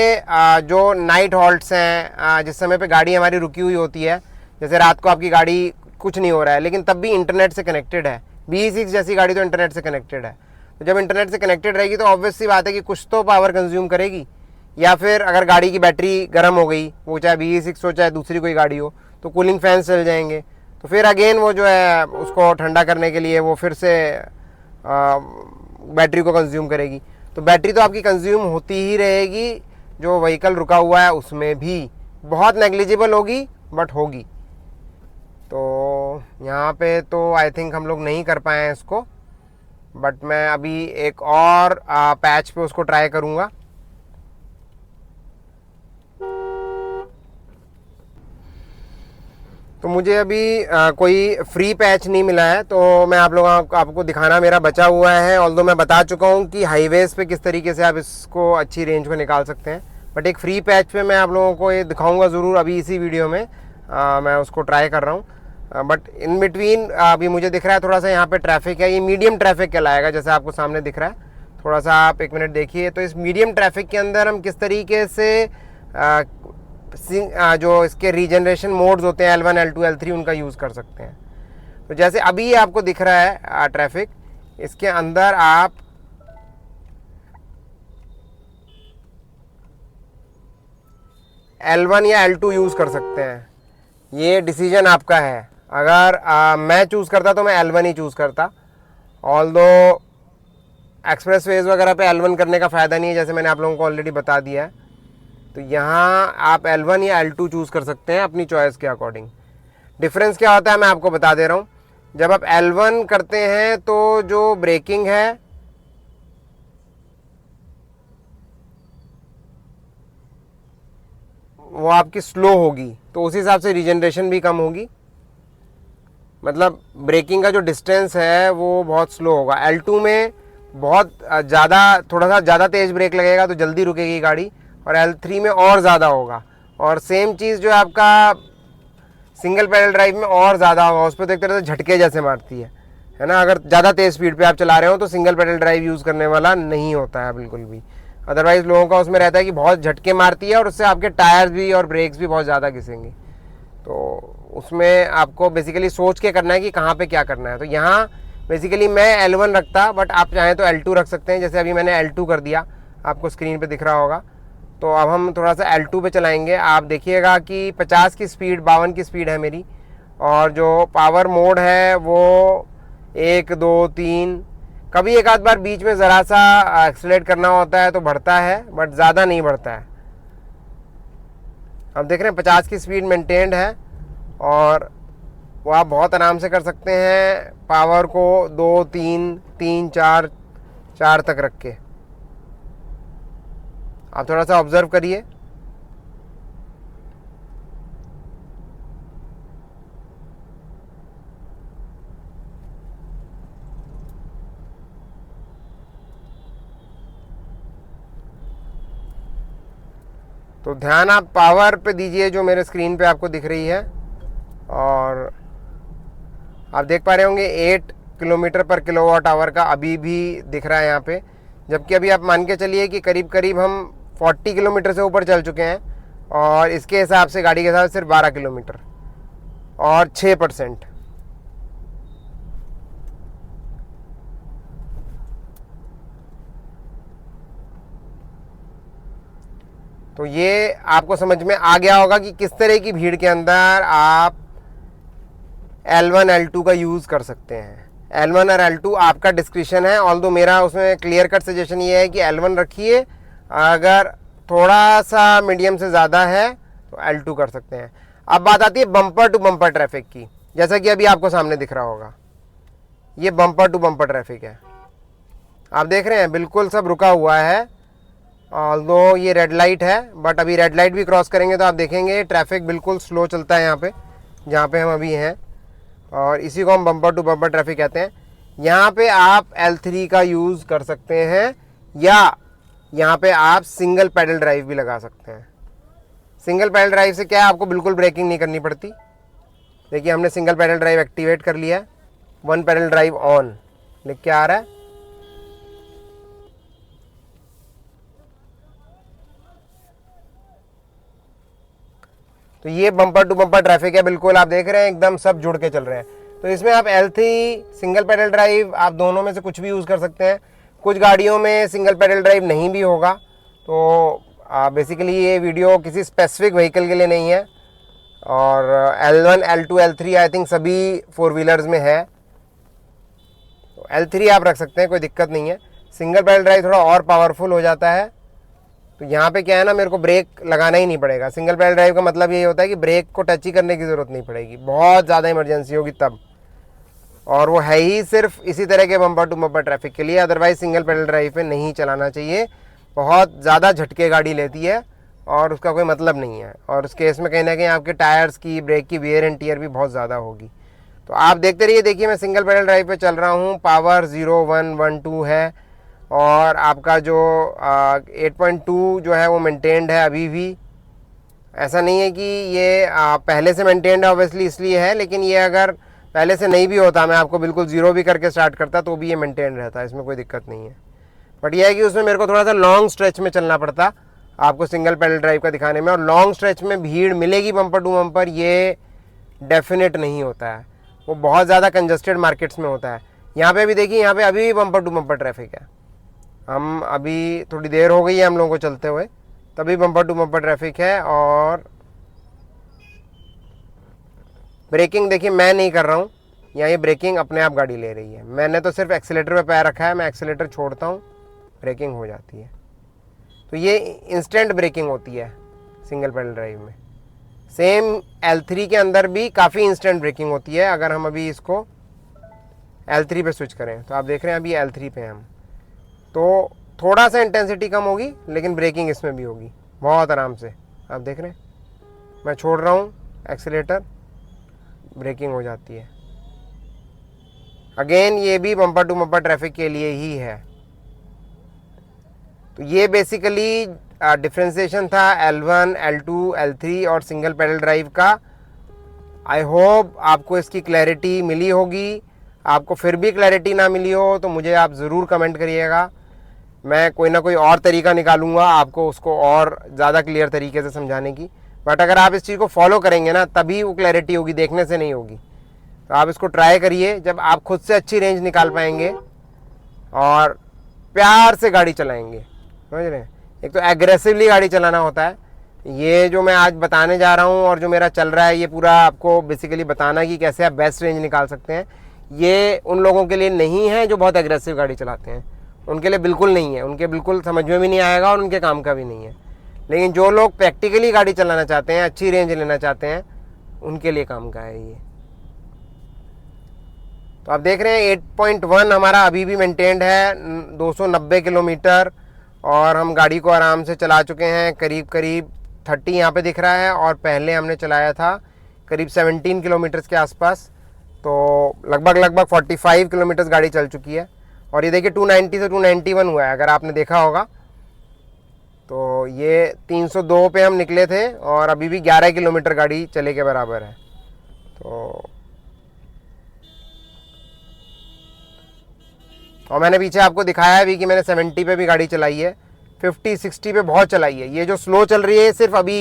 जो नाइट हॉल्ट्स हैं, जिस समय पे गाड़ी हमारी रुकी हुई होती है, जैसे रात को आपकी गाड़ी कुछ नहीं हो रहा है लेकिन तब भी इंटरनेट से कनेक्टेड है। BE6 जैसी गाड़ी तो इंटरनेट से कनेक्टेड है। तो जब इंटरनेट से कनेक्टेड रहेगी तो ऑब्वियस सी बात है कि कुछ तो पावर कंज्यूम करेगी। या फिर अगर गाड़ी की बैटरी गर्म हो गई, वो चाहे BE6 हो चाहे दूसरी कोई गाड़ी हो, तो कूलिंग फैंस चल जाएंगे। तो फिर अगेन वो जो है उसको ठंडा करने के लिए वो फिर से बैटरी को कंज्यूम करेगी। तो बैटरी तो आपकी कंज्यूम होती ही रहेगी, जो व्हीकल रुका हुआ है उसमें भी बहुत नेग्लिजिबल होगी बट होगी। तो यहाँ पे तो आई थिंक हम लोग नहीं कर पाए हैं इसको, बट मैं अभी एक और पैच पे उसको ट्राई करूँगा। तो मुझे अभी कोई फ्री पैच नहीं मिला है, तो मैं आप लोगों आपको दिखाना मेरा बचा हुआ है। ऑल्दो मैं बता चुका हूँ कि हाईवेज़ पे किस तरीके से आप इसको अच्छी रेंज को निकाल सकते हैं, बट एक फ्री पैच पे मैं आप लोगों को ये दिखाऊंगा ज़रूर अभी इसी वीडियो में। मैं उसको ट्राई कर रहा हूँ। बट इन बिटवीन अभी मुझे दिख रहा है थोड़ा सा यहाँ पर ट्रैफिक है। ये मीडियम ट्रैफिक कहलाएगा, जैसे आपको सामने दिख रहा है। थोड़ा सा आप 1 मिनट देखिए। तो इस मीडियम ट्रैफिक के अंदर हम किस तरीके से जो इसके रीजनरेशन मोड्स होते हैं L1, L2, L3 उनका यूज़ कर सकते हैं। तो जैसे अभी आपको दिख रहा है ट्रैफिक, इसके अंदर आप L1 या L2 यूज़ कर सकते हैं। ये डिसीजन आपका है। अगर मैं चूज़ करता तो मैं L1 ही चूज़ करता। ऑल्दो एक्सप्रेस वेज वगैरह पे L1 करने का फ़ायदा नहीं है, जैसे मैंने आप लोगों को ऑलरेडी बता दिया है। तो यहाँ आप L1 या L2 चूज़ कर सकते हैं अपनी चॉइस के अकॉर्डिंग। डिफरेंस क्या होता है मैं आपको बता दे रहा हूँ। जब आप L1 करते हैं तो जो ब्रेकिंग है वो आपकी स्लो होगी, तो उस हिसाब से रीजनरेशन भी कम होगी। मतलब ब्रेकिंग का जो डिस्टेंस है वो बहुत स्लो होगा। L2 में बहुत ज़्यादा, थोड़ा सा ज़्यादा तेज़ ब्रेक लगेगा तो जल्दी रुकेगी गाड़ी, और L3 में और ज़्यादा होगा। और सेम चीज़ जो आपका सिंगल पैडल ड्राइव में और ज़्यादा होगा, उस पर तो एक तरह से झटके जैसे मारती है ना। अगर ज़्यादा तेज़ स्पीड पे आप चला रहे हो तो सिंगल पैडल ड्राइव यूज़ करने वाला नहीं होता है बिल्कुल भी। अदरवाइज़ लोगों का उसमें रहता है कि बहुत झटके मारती है और उससे आपके टायर्स भी और ब्रेक्स भी बहुत ज़्यादा घिसेंगे। तो उसमें आपको बेसिकली सोच के करना है कि कहाँ पे क्या करना है। तो यहाँ बेसिकली मैं L1 रखता, बट आप चाहें तो L2 रख सकते हैं। जैसे अभी मैंने L2 कर दिया, आपको स्क्रीन पे दिख रहा होगा। तो अब हम थोड़ा सा L2 पे चलाएंगे। आप देखिएगा कि 50 की स्पीड, 52 की स्पीड है मेरी, और जो पावर मोड है वो 1, 2, 3, कभी एक आध बार बीच में ज़रा सा एक्सेलेरेट करना होता है तो बढ़ता है, बट ज़्यादा नहीं बढ़ता है। अब देख रहे हैं 50 की स्पीड मेंटेन्ड है और वो आप बहुत आराम से कर सकते हैं, पावर को 2, 3, 3, 4, 4 तक रख के। आप थोड़ा सा ऑब्जर्व करिए। तो ध्यान आप पावर पे दीजिए जो मेरे स्क्रीन पे आपको दिख रही है, और आप देख पा रहे होंगे 8 किलोमीटर पर किलोवाट आवर का अभी भी दिख रहा है यहाँ पे, जबकि अभी आप मान के चलिए कि करीब करीब हम 40 किलोमीटर से ऊपर चल चुके हैं, और इसके हिसाब से गाड़ी के साथ सिर्फ 12 किलोमीटर और 6%। तो ये आपको समझ में आ गया होगा कि किस तरह की भीड़ के अंदर आप L1 L2 का यूज़ कर सकते हैं। L1 और L2 आपका डिस्क्रिप्शन है, ऑल्दो मेरा उसमें क्लियर कट सजेशन ये है कि L1 रखिए, अगर थोड़ा सा मीडियम से ज़्यादा है तो L2 कर सकते हैं। अब बात आती है बम्पर टू बम्पर ट्रैफिक की, जैसा कि अभी आपको सामने दिख रहा होगा, ये बम्पर टू बम्पर ट्रैफिक है। आप देख रहे हैं बिल्कुल सब रुका हुआ है, ऑल्दो ये रेड लाइट है, बट अभी रेड लाइट भी क्रॉस करेंगे तो आप देखेंगे ट्रैफिक बिल्कुल स्लो चलता है यहाँ पे, जहाँ पे हम अभी हैं, और इसी को हम बम्पर टू बम्पर ट्रैफिक कहते हैं। यहाँ पे आप L3 का यूज़ कर सकते हैं, या यहाँ पे आप सिंगल पैडल ड्राइव भी लगा सकते हैं। सिंगल पैडल ड्राइव से क्या है, आपको बिल्कुल ब्रेकिंग नहीं करनी पड़ती। देखिए हमने सिंगल पैडल ड्राइव एक्टिवेट कर लिया है, 1 पैडल ड्राइव ऑन लिख के आ रहा है। तो ये बम्पर टू बम्पर ट्रैफिक है, बिल्कुल आप देख रहे हैं एकदम सब जुड़ के चल रहे हैं। तो इसमें आप L3 सिंगल पैडल ड्राइव, आप दोनों में से कुछ भी यूज़ कर सकते हैं। कुछ गाड़ियों में सिंगल पैडल ड्राइव नहीं भी होगा, तो बेसिकली ये वीडियो किसी स्पेसिफिक व्हीकल के लिए नहीं है, और L1 L2 L3 I think सभी 4 व्हीलर्स में है, तो L3 आप रख सकते हैं, कोई दिक्कत नहीं है। सिंगल पैडल ड्राइव थोड़ा और पावरफुल हो जाता है, तो यहाँ पे क्या है ना, मेरे को ब्रेक लगाना ही नहीं पड़ेगा। सिंगल पैडल ड्राइव का मतलब यही होता है कि ब्रेक को टच ही करने की ज़रूरत नहीं पड़ेगी, बहुत ज़्यादा इमरजेंसी होगी तब, और वो है ही सिर्फ इसी तरह के बम्पर टू बम्पर ट्रैफिक के लिए। अदरवाइज सिंगल पैडल ड्राइव पे नहीं चलाना चाहिए, बहुत ज़्यादा झटके गाड़ी लेती है और उसका कोई मतलब नहीं है, और उस केस में कहीं ना कहीं आपके टायर्स की, ब्रेक की वेयर एंड टीयर भी बहुत ज़्यादा होगी। तो आप देखते रहिए। देखिए मैं सिंगल पैडल ड्राइव पे चल रहा हूँ, पावर 0, 1, 1, 2 है, और आपका जो 8.2 जो है वो मेंटेन्ड है अभी भी। ऐसा नहीं है कि ये पहले से मेंटेन्ड है, ऑब्वियसली इसलिए है, लेकिन ये अगर पहले से नहीं भी होता, मैं आपको बिल्कुल 0 भी करके स्टार्ट करता, तो भी ये मेंटेन रहता, इसमें कोई दिक्कत नहीं है। बट ये है कि उसमें मेरे को थोड़ा सा लॉन्ग स्ट्रेच में चलना पड़ता आपको सिंगल पैडल ड्राइव का दिखाने में, और लॉन्ग स्ट्रेच में भीड़ मिलेगी बम्पर टू बम्पर, ये डेफिनेट नहीं होता है, वो बहुत ज़्यादा कंजस्टेड मार्केट्स में होता है। यहाँ पे भी देखिए, यहाँ पे अभी भी बम्पर टू बम्पर ट्रैफिक है। हम अभी थोड़ी देर हो गई है हम लोगों को चलते हुए, तभी बम्पर टू बम्पर ट्रैफिक है। और ब्रेकिंग देखिए मैं नहीं कर रहा हूँ, यहाँ ये ब्रेकिंग अपने आप गाड़ी ले रही है, मैंने तो सिर्फ एक्सीलेटर पे पैर रखा है, मैं एक्सीलेटर छोड़ता हूँ ब्रेकिंग हो जाती है। तो ये इंस्टेंट ब्रेकिंग होती है सिंगल पैडल ड्राइव में। सेम L3 के अंदर भी काफ़ी इंस्टेंट ब्रेकिंग होती है। अगर हम अभी इसको L3 पे स्विच करें तो आप देख रहे हैं अभी L3 पे हम, तो थोड़ा सा इंटेंसिटी कम होगी, लेकिन ब्रेकिंग इसमें भी होगी बहुत आराम से। आप देख रहे हैं मैं छोड़ रहा हूँ एक्सीलेटर, ब्रेकिंग हो जाती है। अगेन ये भी बम्पर टू बम्पर ट्रैफिक के लिए ही है। तो ये बेसिकली डिफ्रेंशिएशन था L1, L2, L3 और सिंगल पैडल ड्राइव का। आई होप आपको इसकी क्लैरिटी मिली होगी। आपको फिर भी क्लैरिटी ना मिली हो तो मुझे आप ज़रूर कमेंट करिएगा, मैं कोई ना कोई और तरीका निकालूंगा आपको उसको और ज़्यादा क्लियर तरीके से समझाने की। बट अगर आप इस चीज़ को फॉलो करेंगे ना, तभी वो क्लैरिटी होगी, देखने से नहीं होगी। तो आप इसको ट्राई करिए, जब आप खुद से अच्छी रेंज निकाल पाएंगे और प्यार से गाड़ी चलाएंगे, समझ रहे हैं। एक तो एग्रेसिवली गाड़ी चलाना होता है, ये जो मैं आज बताने जा रहा हूँ और जो मेरा चल रहा है, ये पूरा आपको बेसिकली बताना कि कैसे आप बेस्ट रेंज निकाल सकते हैं। ये उन लोगों के लिए नहीं है जो बहुत एग्रेसिव गाड़ी चलाते हैं, उनके लिए बिल्कुल नहीं है, उनके बिल्कुल समझ में भी नहीं आएगा और उनके काम का भी नहीं है। लेकिन जो लोग प्रैक्टिकली गाड़ी चलाना चाहते हैं, अच्छी रेंज लेना चाहते हैं, उनके लिए काम का है ये। तो आप देख रहे हैं 8.1 हमारा अभी भी मेंटेन्ड है 290 किलोमीटर, और हम गाड़ी को आराम से चला चुके हैं। करीब करीब 30 यहाँ पे दिख रहा है, और पहले हमने चलाया था करीब 17 किलोमीटर्स के आसपास। तो लगभग 45 किलोमीटर्स गाड़ी चल चुकी है। और ये देखिए 290 से 291 हुआ है, अगर आपने देखा होगा। तो ये 302 पे हम निकले थे और अभी भी 11 किलोमीटर गाड़ी चले के बराबर है। तो और मैंने पीछे आपको दिखाया भी कि मैंने 70 पे भी गाड़ी चलाई है, 50-60 पे बहुत चलाई है। ये जो स्लो चल रही है सिर्फ अभी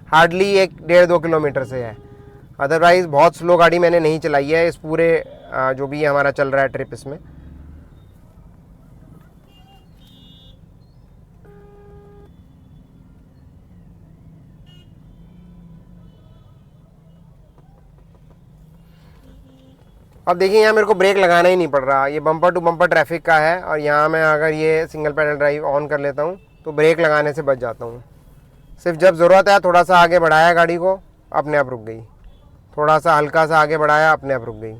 हार्डली 1-1.5-2 किलोमीटर से है, अदरवाइज़ बहुत स्लो गाड़ी मैंने नहीं चलाई है इस पूरे जो भी हमारा चल रहा है ट्रिप इसमें। अब देखिए यहाँ मेरे को ब्रेक लगाना ही नहीं पड़ रहा, ये बम्पर टू बम्पर ट्रैफिक का है, और यहाँ मैं अगर ये सिंगल पैडल ड्राइव ऑन कर लेता हूँ तो ब्रेक लगाने से बच जाता हूँ। सिर्फ जब ज़रूरत है थोड़ा सा आगे बढ़ाया गाड़ी को, अपने आप रुक गई। थोड़ा सा हल्का सा आगे बढ़ाया, अपने आप रुक गई।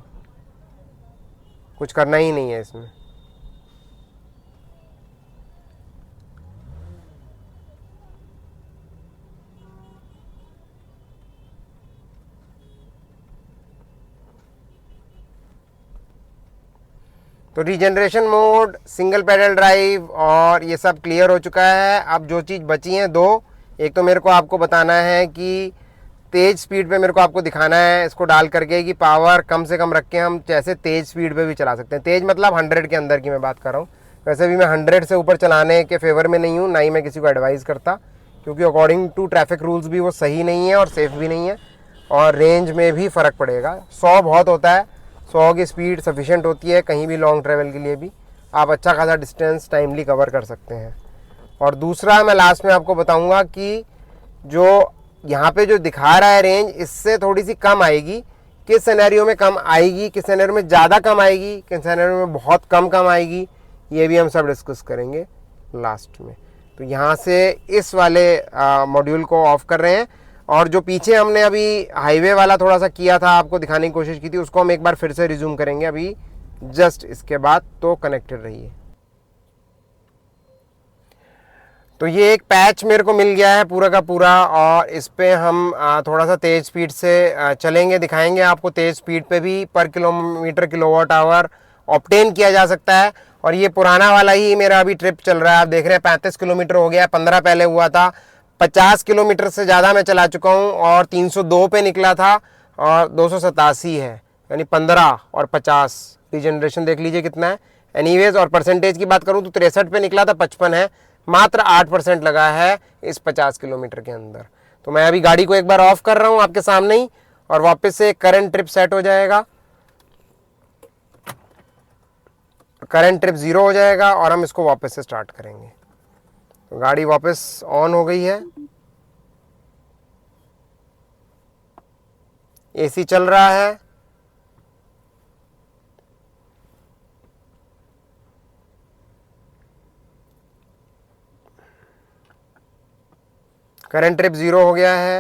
कुछ करना ही नहीं है इसमें। तो regeneration mode, single pedal drive और ये सब क्लियर हो चुका है। अब जो चीज़ बची हैं दो, एक तो मेरे को आपको बताना है कि तेज़ स्पीड पे मेरे को आपको दिखाना है इसको डाल करके कि पावर कम से कम रख के हम जैसे तेज़ स्पीड पे भी चला सकते हैं। तेज़ मतलब 100 के अंदर की मैं बात कर रहा हूँ। वैसे भी मैं 100 से ऊपर चलाने के फेवर में नहीं हूँ, ना ही मैं किसी को एडवाइस करता, क्योंकि अकॉर्डिंग टू ट्रैफिक रूल्स भी वो सही नहीं है और सेफ़ भी नहीं है, और रेंज में भी फ़र्क पड़ेगा। 100 बहुत होता है, 100 की स्पीड सफिशेंट होती है कहीं भी लॉन्ग ट्रैवल के लिए भी। आप अच्छा खासा डिस्टेंस टाइमली कवर कर सकते हैं। और दूसरा मैं लास्ट में आपको बताऊंगा कि जो यहाँ पे जो दिखा रहा है रेंज, इससे थोड़ी सी कम आएगी। किस सिनेरियो में कम आएगी, किस सिनेरियो में ज़्यादा कम आएगी, किस सिनेरियो में बहुत कम आएगी, ये भी हम सब डिस्कस करेंगे लास्ट में। तो यहाँ से इस वाले मॉड्यूल को ऑफ कर रहे हैं, और जो पीछे हमने अभी हाईवे वाला थोड़ा सा किया था, आपको दिखाने की कोशिश की थी, उसको हम एक बार फिर से रिज्यूम करेंगे अभी जस्ट इसके बाद। तो कनेक्टेड रहिए। तो ये एक पैच मेरे को मिल गया है पूरा का पूरा, और इस पे हम थोड़ा सा तेज़ स्पीड से चलेंगे, दिखाएंगे आपको तेज़ स्पीड पे भी पर किलोमीटर किलोवाट आवर ऑब्टेन किया जा सकता है। और ये पुराना वाला ही मेरा अभी ट्रिप चल रहा है, आप देख रहे हैं 35 किलोमीटर हो गया, 15 पहले हुआ था। 50 किलोमीटर से ज़्यादा मैं चला चुका हूँ, और 302 पे निकला था, और 287 है, यानी 15 और 50 रीजनरेशन देख लीजिए कितना है। एनीवेज, और परसेंटेज की बात करूँ तो 63 पे निकला था, 55 है, मात्र 8% लगा है इस 50 किलोमीटर के अंदर। तो मैं अभी गाड़ी को एक बार ऑफ कर रहा हूँ आपके सामने ही, और वापस से करंट ट्रिप सेट हो जाएगा, करंट ट्रिप 0 हो जाएगा, और हम इसको वापस से स्टार्ट करेंगे। तो गाड़ी वापस ऑन हो गई है, एसी चल रहा है, करंट ट्रिप 0 हो गया है।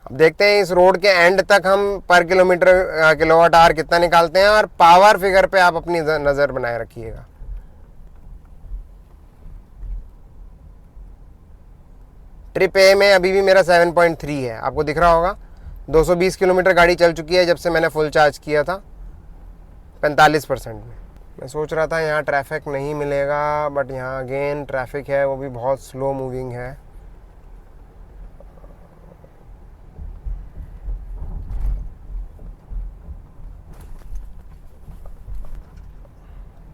अब देखते हैं इस रोड के एंड तक हम पर किलोमीटर किलोवाट आवर कितना निकालते हैं, और पावर फिगर पे आप अपनी नज़र बनाए रखिएगा। ट्रिप ए में अभी भी मेरा 7.3 है, आपको दिख रहा होगा। 220 किलोमीटर गाड़ी चल चुकी है जब से मैंने फुल चार्ज किया था, 45% में। मैं सोच रहा था यहाँ ट्रैफिक नहीं मिलेगा, बट यहाँ अगेन ट्रैफिक है, वो भी बहुत स्लो मूविंग है।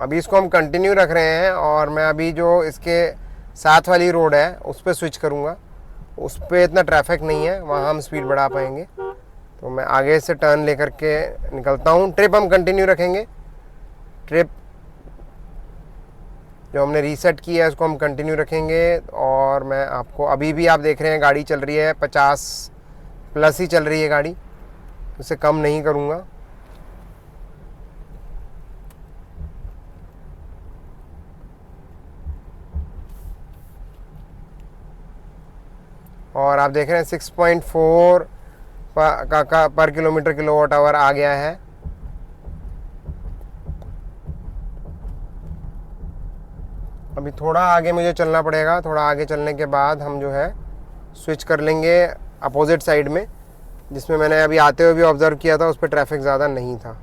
अभी इसको हम कंटिन्यू रख रहे हैं, और मैं अभी जो इसके साथ वाली रोड है उस पर स्विच करूँगा। उस पर इतना ट्रैफिक नहीं है, वहाँ हम स्पीड बढ़ा पाएंगे। तो मैं आगे से टर्न लेकर के निकलता हूँ। ट्रिप हम कंटिन्यू रखेंगे, ट्रिप जो हमने रीसेट किया है उसको हम कंटिन्यू रखेंगे। और मैं आपको अभी भी आप देख रहे हैं गाड़ी चल रही है 50 प्लस ही चल रही है गाड़ी, उससे कम नहीं करूँगा। और आप देख रहे हैं 6.4 का पर किलोमीटर किलोवाट आवर आ गया है। अभी थोड़ा आगे मुझे चलना पड़ेगा, थोड़ा आगे चलने के बाद हम जो है स्विच कर लेंगे अपोजिट साइड में, जिसमें मैंने अभी आते हुए भी ऑब्ज़र्व किया था, उस पर ट्रैफिक ज़्यादा नहीं था।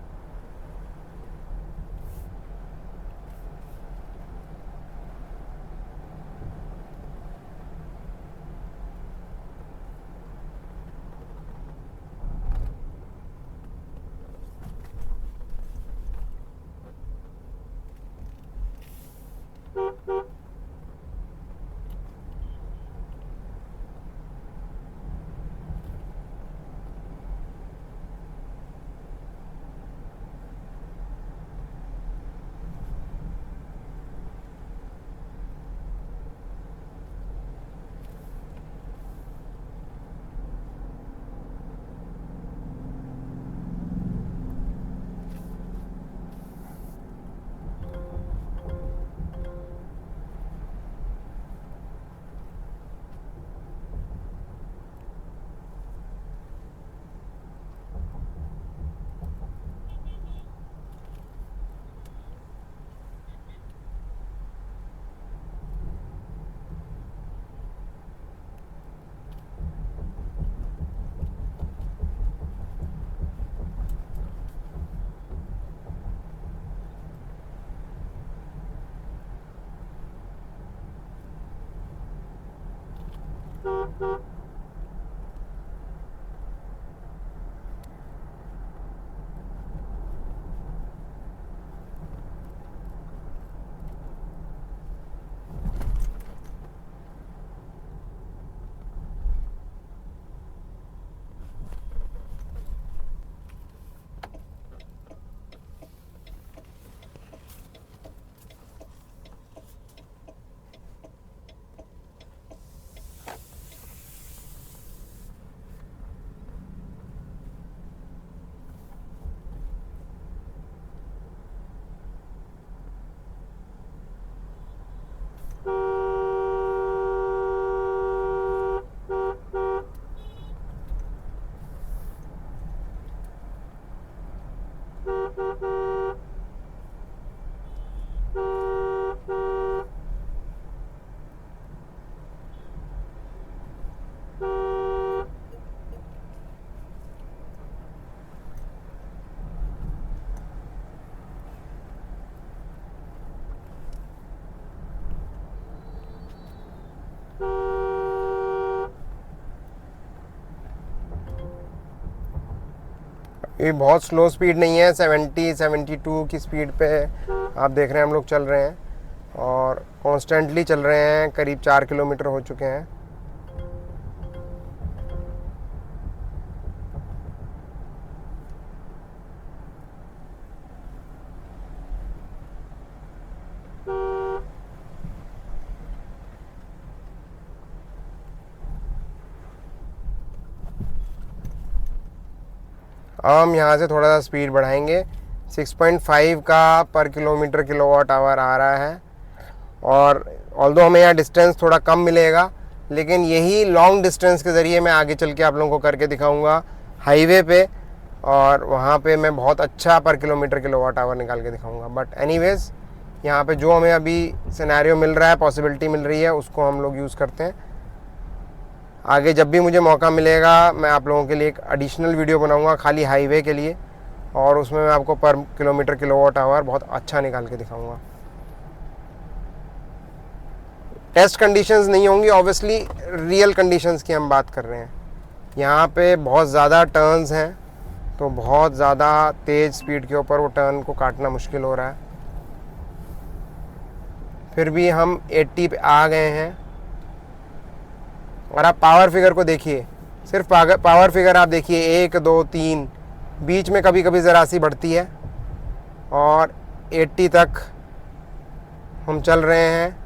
ये बहुत स्लो स्पीड नहीं है, 72 की स्पीड पे आप देख रहे हैं हम लोग चल रहे हैं, और कॉन्स्टेंटली चल रहे हैं। करीब 4 किलोमीटर हो चुके हैं। हम यहाँ से थोड़ा सा स्पीड बढ़ाएंगे। 6.5 का पर किलोमीटर किलोवाट आवर आ रहा है, और ऑल्दो हमें यहाँ डिस्टेंस थोड़ा कम मिलेगा, लेकिन यही लॉन्ग डिस्टेंस के ज़रिए मैं आगे चल के आप लोगों को करके दिखाऊंगा हाईवे पे, और वहाँ पे मैं बहुत अच्छा पर किलोमीटर किलोवाट आवर निकाल के दिखाऊंगा। बट एनीवेज़ यहाँ पे जो हमें अभी सिनेरियो मिल रहा है, पॉसिबिलिटी मिल रही है, उसको हम लोग यूज़ करते हैं। आगे जब भी मुझे मौका मिलेगा मैं आप लोगों के लिए एक एडिशनल वीडियो बनाऊंगा खाली हाईवे के लिए, और उसमें मैं आपको पर किलोमीटर किलोवाट आवर बहुत अच्छा निकाल के दिखाऊंगा। टेस्ट कंडीशंस नहीं होंगी, ऑब्वियसली रियल कंडीशंस की हम बात कर रहे हैं। यहाँ पे बहुत ज़्यादा टर्न्स हैं, तो बहुत ज़्यादा तेज़ स्पीड के ऊपर वो टर्न को काटना मुश्किल हो रहा है। फिर भी हम 80 पे आ गए हैं, और आप पावर फिगर को देखिए, सिर्फ पावर फिगर आप देखिए, 1 2 3, बीच में कभी कभी ज़रा सी बढ़ती है, और 80 तक हम चल रहे हैं।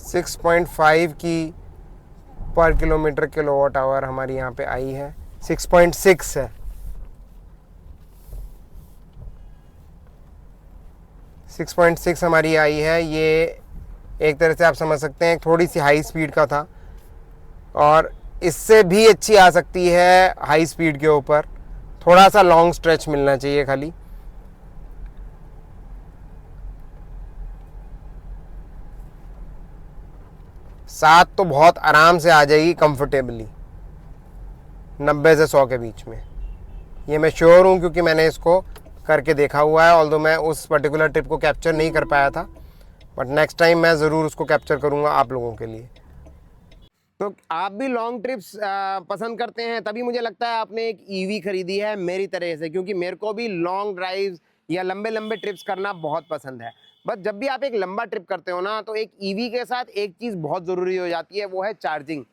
सिक्स 6.5 की पर किलोमीटर किलोवाट आवर हमारी यहाँ पे आई है, 6.6 है। 6.6 हमारी आई है। ये एक तरह से आप समझ सकते हैं थोड़ी सी हाई स्पीड का था, और इससे भी अच्छी आ सकती है हाई स्पीड के ऊपर। थोड़ा सा लॉन्ग स्ट्रेच मिलना चाहिए खाली। सात तो बहुत आराम से आ जाएगी कंफर्टेबली, 90 से 100 के बीच में। ये मैं श्योर हूँ क्योंकि मैंने इसको करके देखा हुआ है। ऑल्दो मैं उस पर्टिकुलर ट्रिप को कैप्चर नहीं कर पाया था, बट नेक्स्ट टाइम मैं ज़रूर उसको कैप्चर करूँगा आप लोगों के लिए। तो आप भी लॉन्ग ट्रिप्स पसंद करते हैं, तभी मुझे लगता है आपने एक ईवी खरीदी है मेरी तरह से, क्योंकि मेरे को भी लॉन्ग ड्राइव्स या लंबे लंबे ट्रिप्स करना बहुत पसंद है। बट जब भी आप एक लंबा ट्रिप करते हो ना, तो एक ईवी के साथ एक चीज़ बहुत ज़रूरी हो जाती है, वो है चार्जिंग।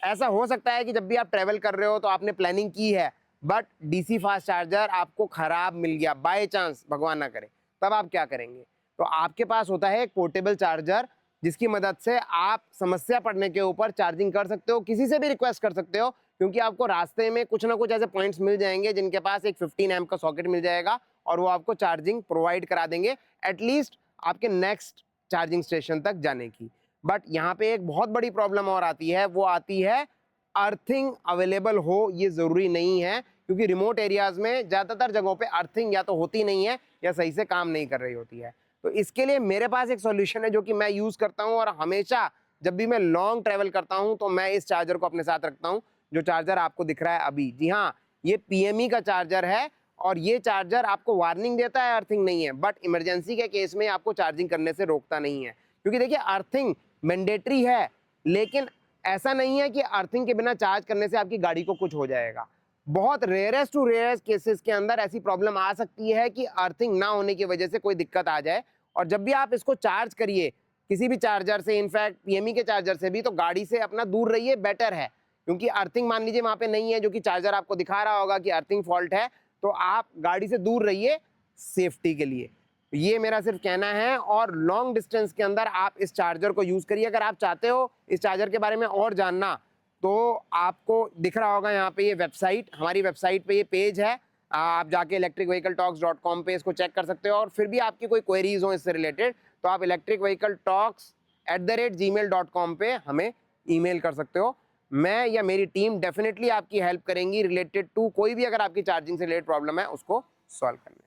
ऐसा हो सकता है कि जब भी आप ट्रैवल कर रहे हो तो आपने प्लानिंग की है, बट डीसी फास्ट चार्जर आपको ख़राब मिल गया बाय चांस, भगवान ना करे, तब आप क्या करेंगे? तो आपके पास होता है एक पोर्टेबल चार्जर, जिसकी मदद से आप समस्या पड़ने के ऊपर चार्जिंग कर सकते हो। किसी से भी रिक्वेस्ट कर सकते हो, क्योंकि आपको रास्ते में कुछ ना कुछ ऐसे पॉइंट्स मिल जाएंगे जिनके पास एक 15 एम्प का सॉकेट मिल जाएगा, और वो आपको चार्जिंग प्रोवाइड करा देंगे एटलीस्ट आपके नेक्स्ट चार्जिंग स्टेशन तक जाने की। बट यहाँ पे एक बहुत बड़ी प्रॉब्लम और आती है, वो आती है अर्थिंग अवेलेबल हो ये ज़रूरी नहीं है, क्योंकि रिमोट एरियाज़ में ज़्यादातर जगहों पे अर्थिंग या तो होती नहीं है या सही से काम नहीं कर रही होती है। तो इसके लिए मेरे पास एक सॉल्यूशन है जो कि मैं यूज़ करता हूँ, और हमेशा जब भी मैं लॉन्ग ट्रैवल करता हूँ तो मैं इस चार्जर को अपने साथ रखता हूँ, जो चार्जर आपको दिख रहा है अभी। जी हाँ, ये PME का चार्जर है, और ये चार्जर आपको वार्निंग देता है, अर्थिंग नहीं है, बट इमरजेंसी के केस में आपको चार्जिंग करने से रोकता नहीं है। क्योंकि देखिए, अर्थिंग मैंडेटरी है, लेकिन ऐसा नहीं है कि अर्थिंग के बिना चार्ज करने से आपकी गाड़ी को कुछ हो जाएगा। बहुत रेयरेस्ट टू रेयरेस्ट केसेस के अंदर ऐसी प्रॉब्लम आ सकती है कि अर्थिंग ना होने की वजह से कोई दिक्कत आ जाए, और जब भी आप इसको चार्ज करिए किसी भी चार्जर से, इनफैक्ट PME के चार्जर से भी, तो गाड़ी से अपना दूर रहिए, बेटर है। क्योंकि अर्थिंग मान लीजिए वहाँ पे नहीं है, जो कि चार्जर आपको दिखा रहा होगा कि अर्थिंग फॉल्ट है, तो आप गाड़ी से दूर रहिए सेफ्टी के लिए। ये मेरा सिर्फ कहना है। और लॉन्ग डिस्टेंस के अंदर आप इस चार्जर को यूज़ करिए। अगर आप चाहते हो इस चार्जर के बारे में और जानना, तो आपको दिख रहा होगा यहाँ पे ये वेबसाइट, हमारी वेबसाइट पे ये पेज है, आप जाके electricvehicletalks.com पे इसको चेक कर सकते हो। और फिर भी आपकी कोई क्वेरीज हो इससे रिलेटेड, तो आप electricvehicletalks@gmail.com पे हमें ईमेल कर सकते हो। मैं या मेरी टीम डेफिनेटली आपकी हेल्प करेंगी रिलेटेड टू कोई भी अगर आपकी चार्जिंग से रिलेटेड प्रॉब्लम है उसको सॉल्व करने में।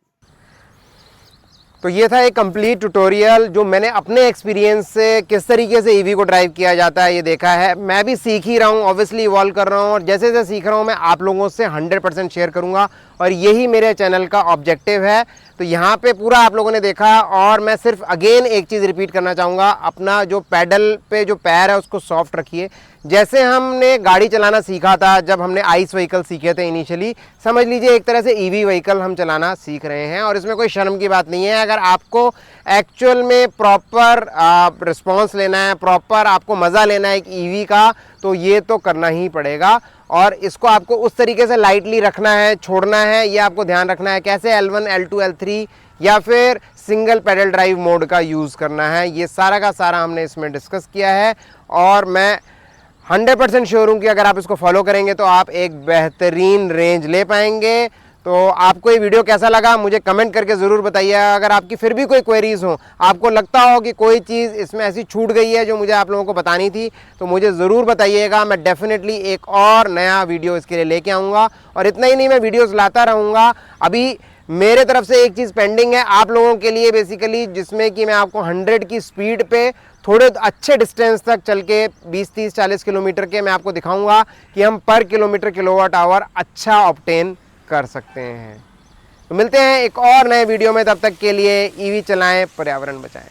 तो ये था एक कंप्लीट ट्यूटोरियल जो मैंने अपने एक्सपीरियंस से किस तरीके से ईवी को ड्राइव किया जाता है ये देखा है। मैं भी सीख ही रहा हूँ, ऑब्वियसली इवॉल्व कर रहा हूँ, और जैसे जैसे सीख रहा हूँ मैं आप लोगों से 100% शेयर करूँगा, और यही मेरे चैनल का ऑब्जेक्टिव है। तो यहाँ पे पूरा आप लोगों ने देखा, और मैं सिर्फ अगेन एक चीज़ रिपीट करना चाहूँगा, अपना जो पैडल पे जो पैर है उसको सॉफ्ट रखिए। जैसे हमने गाड़ी चलाना सीखा था, जब हमने आइस व्हीकल सीखे थे इनिशियली, समझ लीजिए एक तरह से ईवी व्हीकल हम चलाना सीख रहे हैं, और इसमें कोई शर्म की बात नहीं है। अगर आपको एक्चुअल में प्रॉपर रिस्पॉन्स लेना है, प्रॉपर आपको मज़ा लेना है एक ईवी का, तो ये तो करना ही पड़ेगा। और इसको आपको उस तरीके से लाइटली रखना है, छोड़ना है, ये आपको ध्यान रखना है, कैसे L1, L2, L3 या फिर सिंगल पैडल ड्राइव मोड का यूज़ करना है, ये सारा का सारा हमने इसमें डिस्कस किया है। और मैं 100% श्योर हूँ कि अगर आप इसको फॉलो करेंगे तो आप एक बेहतरीन रेंज ले पाएंगे। तो आपको ये वीडियो कैसा लगा मुझे कमेंट करके ज़रूर बताइए। अगर आपकी फिर भी कोई क्वेरीज हो, आपको लगता हो कि कोई चीज़ इसमें ऐसी छूट गई है जो मुझे आप लोगों को बतानी थी, तो मुझे ज़रूर बताइएगा। मैं डेफिनेटली एक और नया वीडियो इसके लिए लेके आऊँगा, और इतना ही नहीं, मैं वीडियोज़ लाता रहूँगा। अभी मेरे तरफ से एक चीज़ पेंडिंग है आप लोगों के लिए बेसिकली, जिसमें कि मैं आपको 100 की स्पीड पे थोड़े अच्छे डिस्टेंस तक चल के 20, 30, 40 किलोमीटर के मैं आपको दिखाऊंगा कि हम पर किलोमीटर किलोवाट आवर अच्छा ऑब्टेन कर सकते हैं। तो मिलते हैं एक और नए वीडियो में, तब तक के लिए ईवी चलाएं, पर्यावरण बचाएं।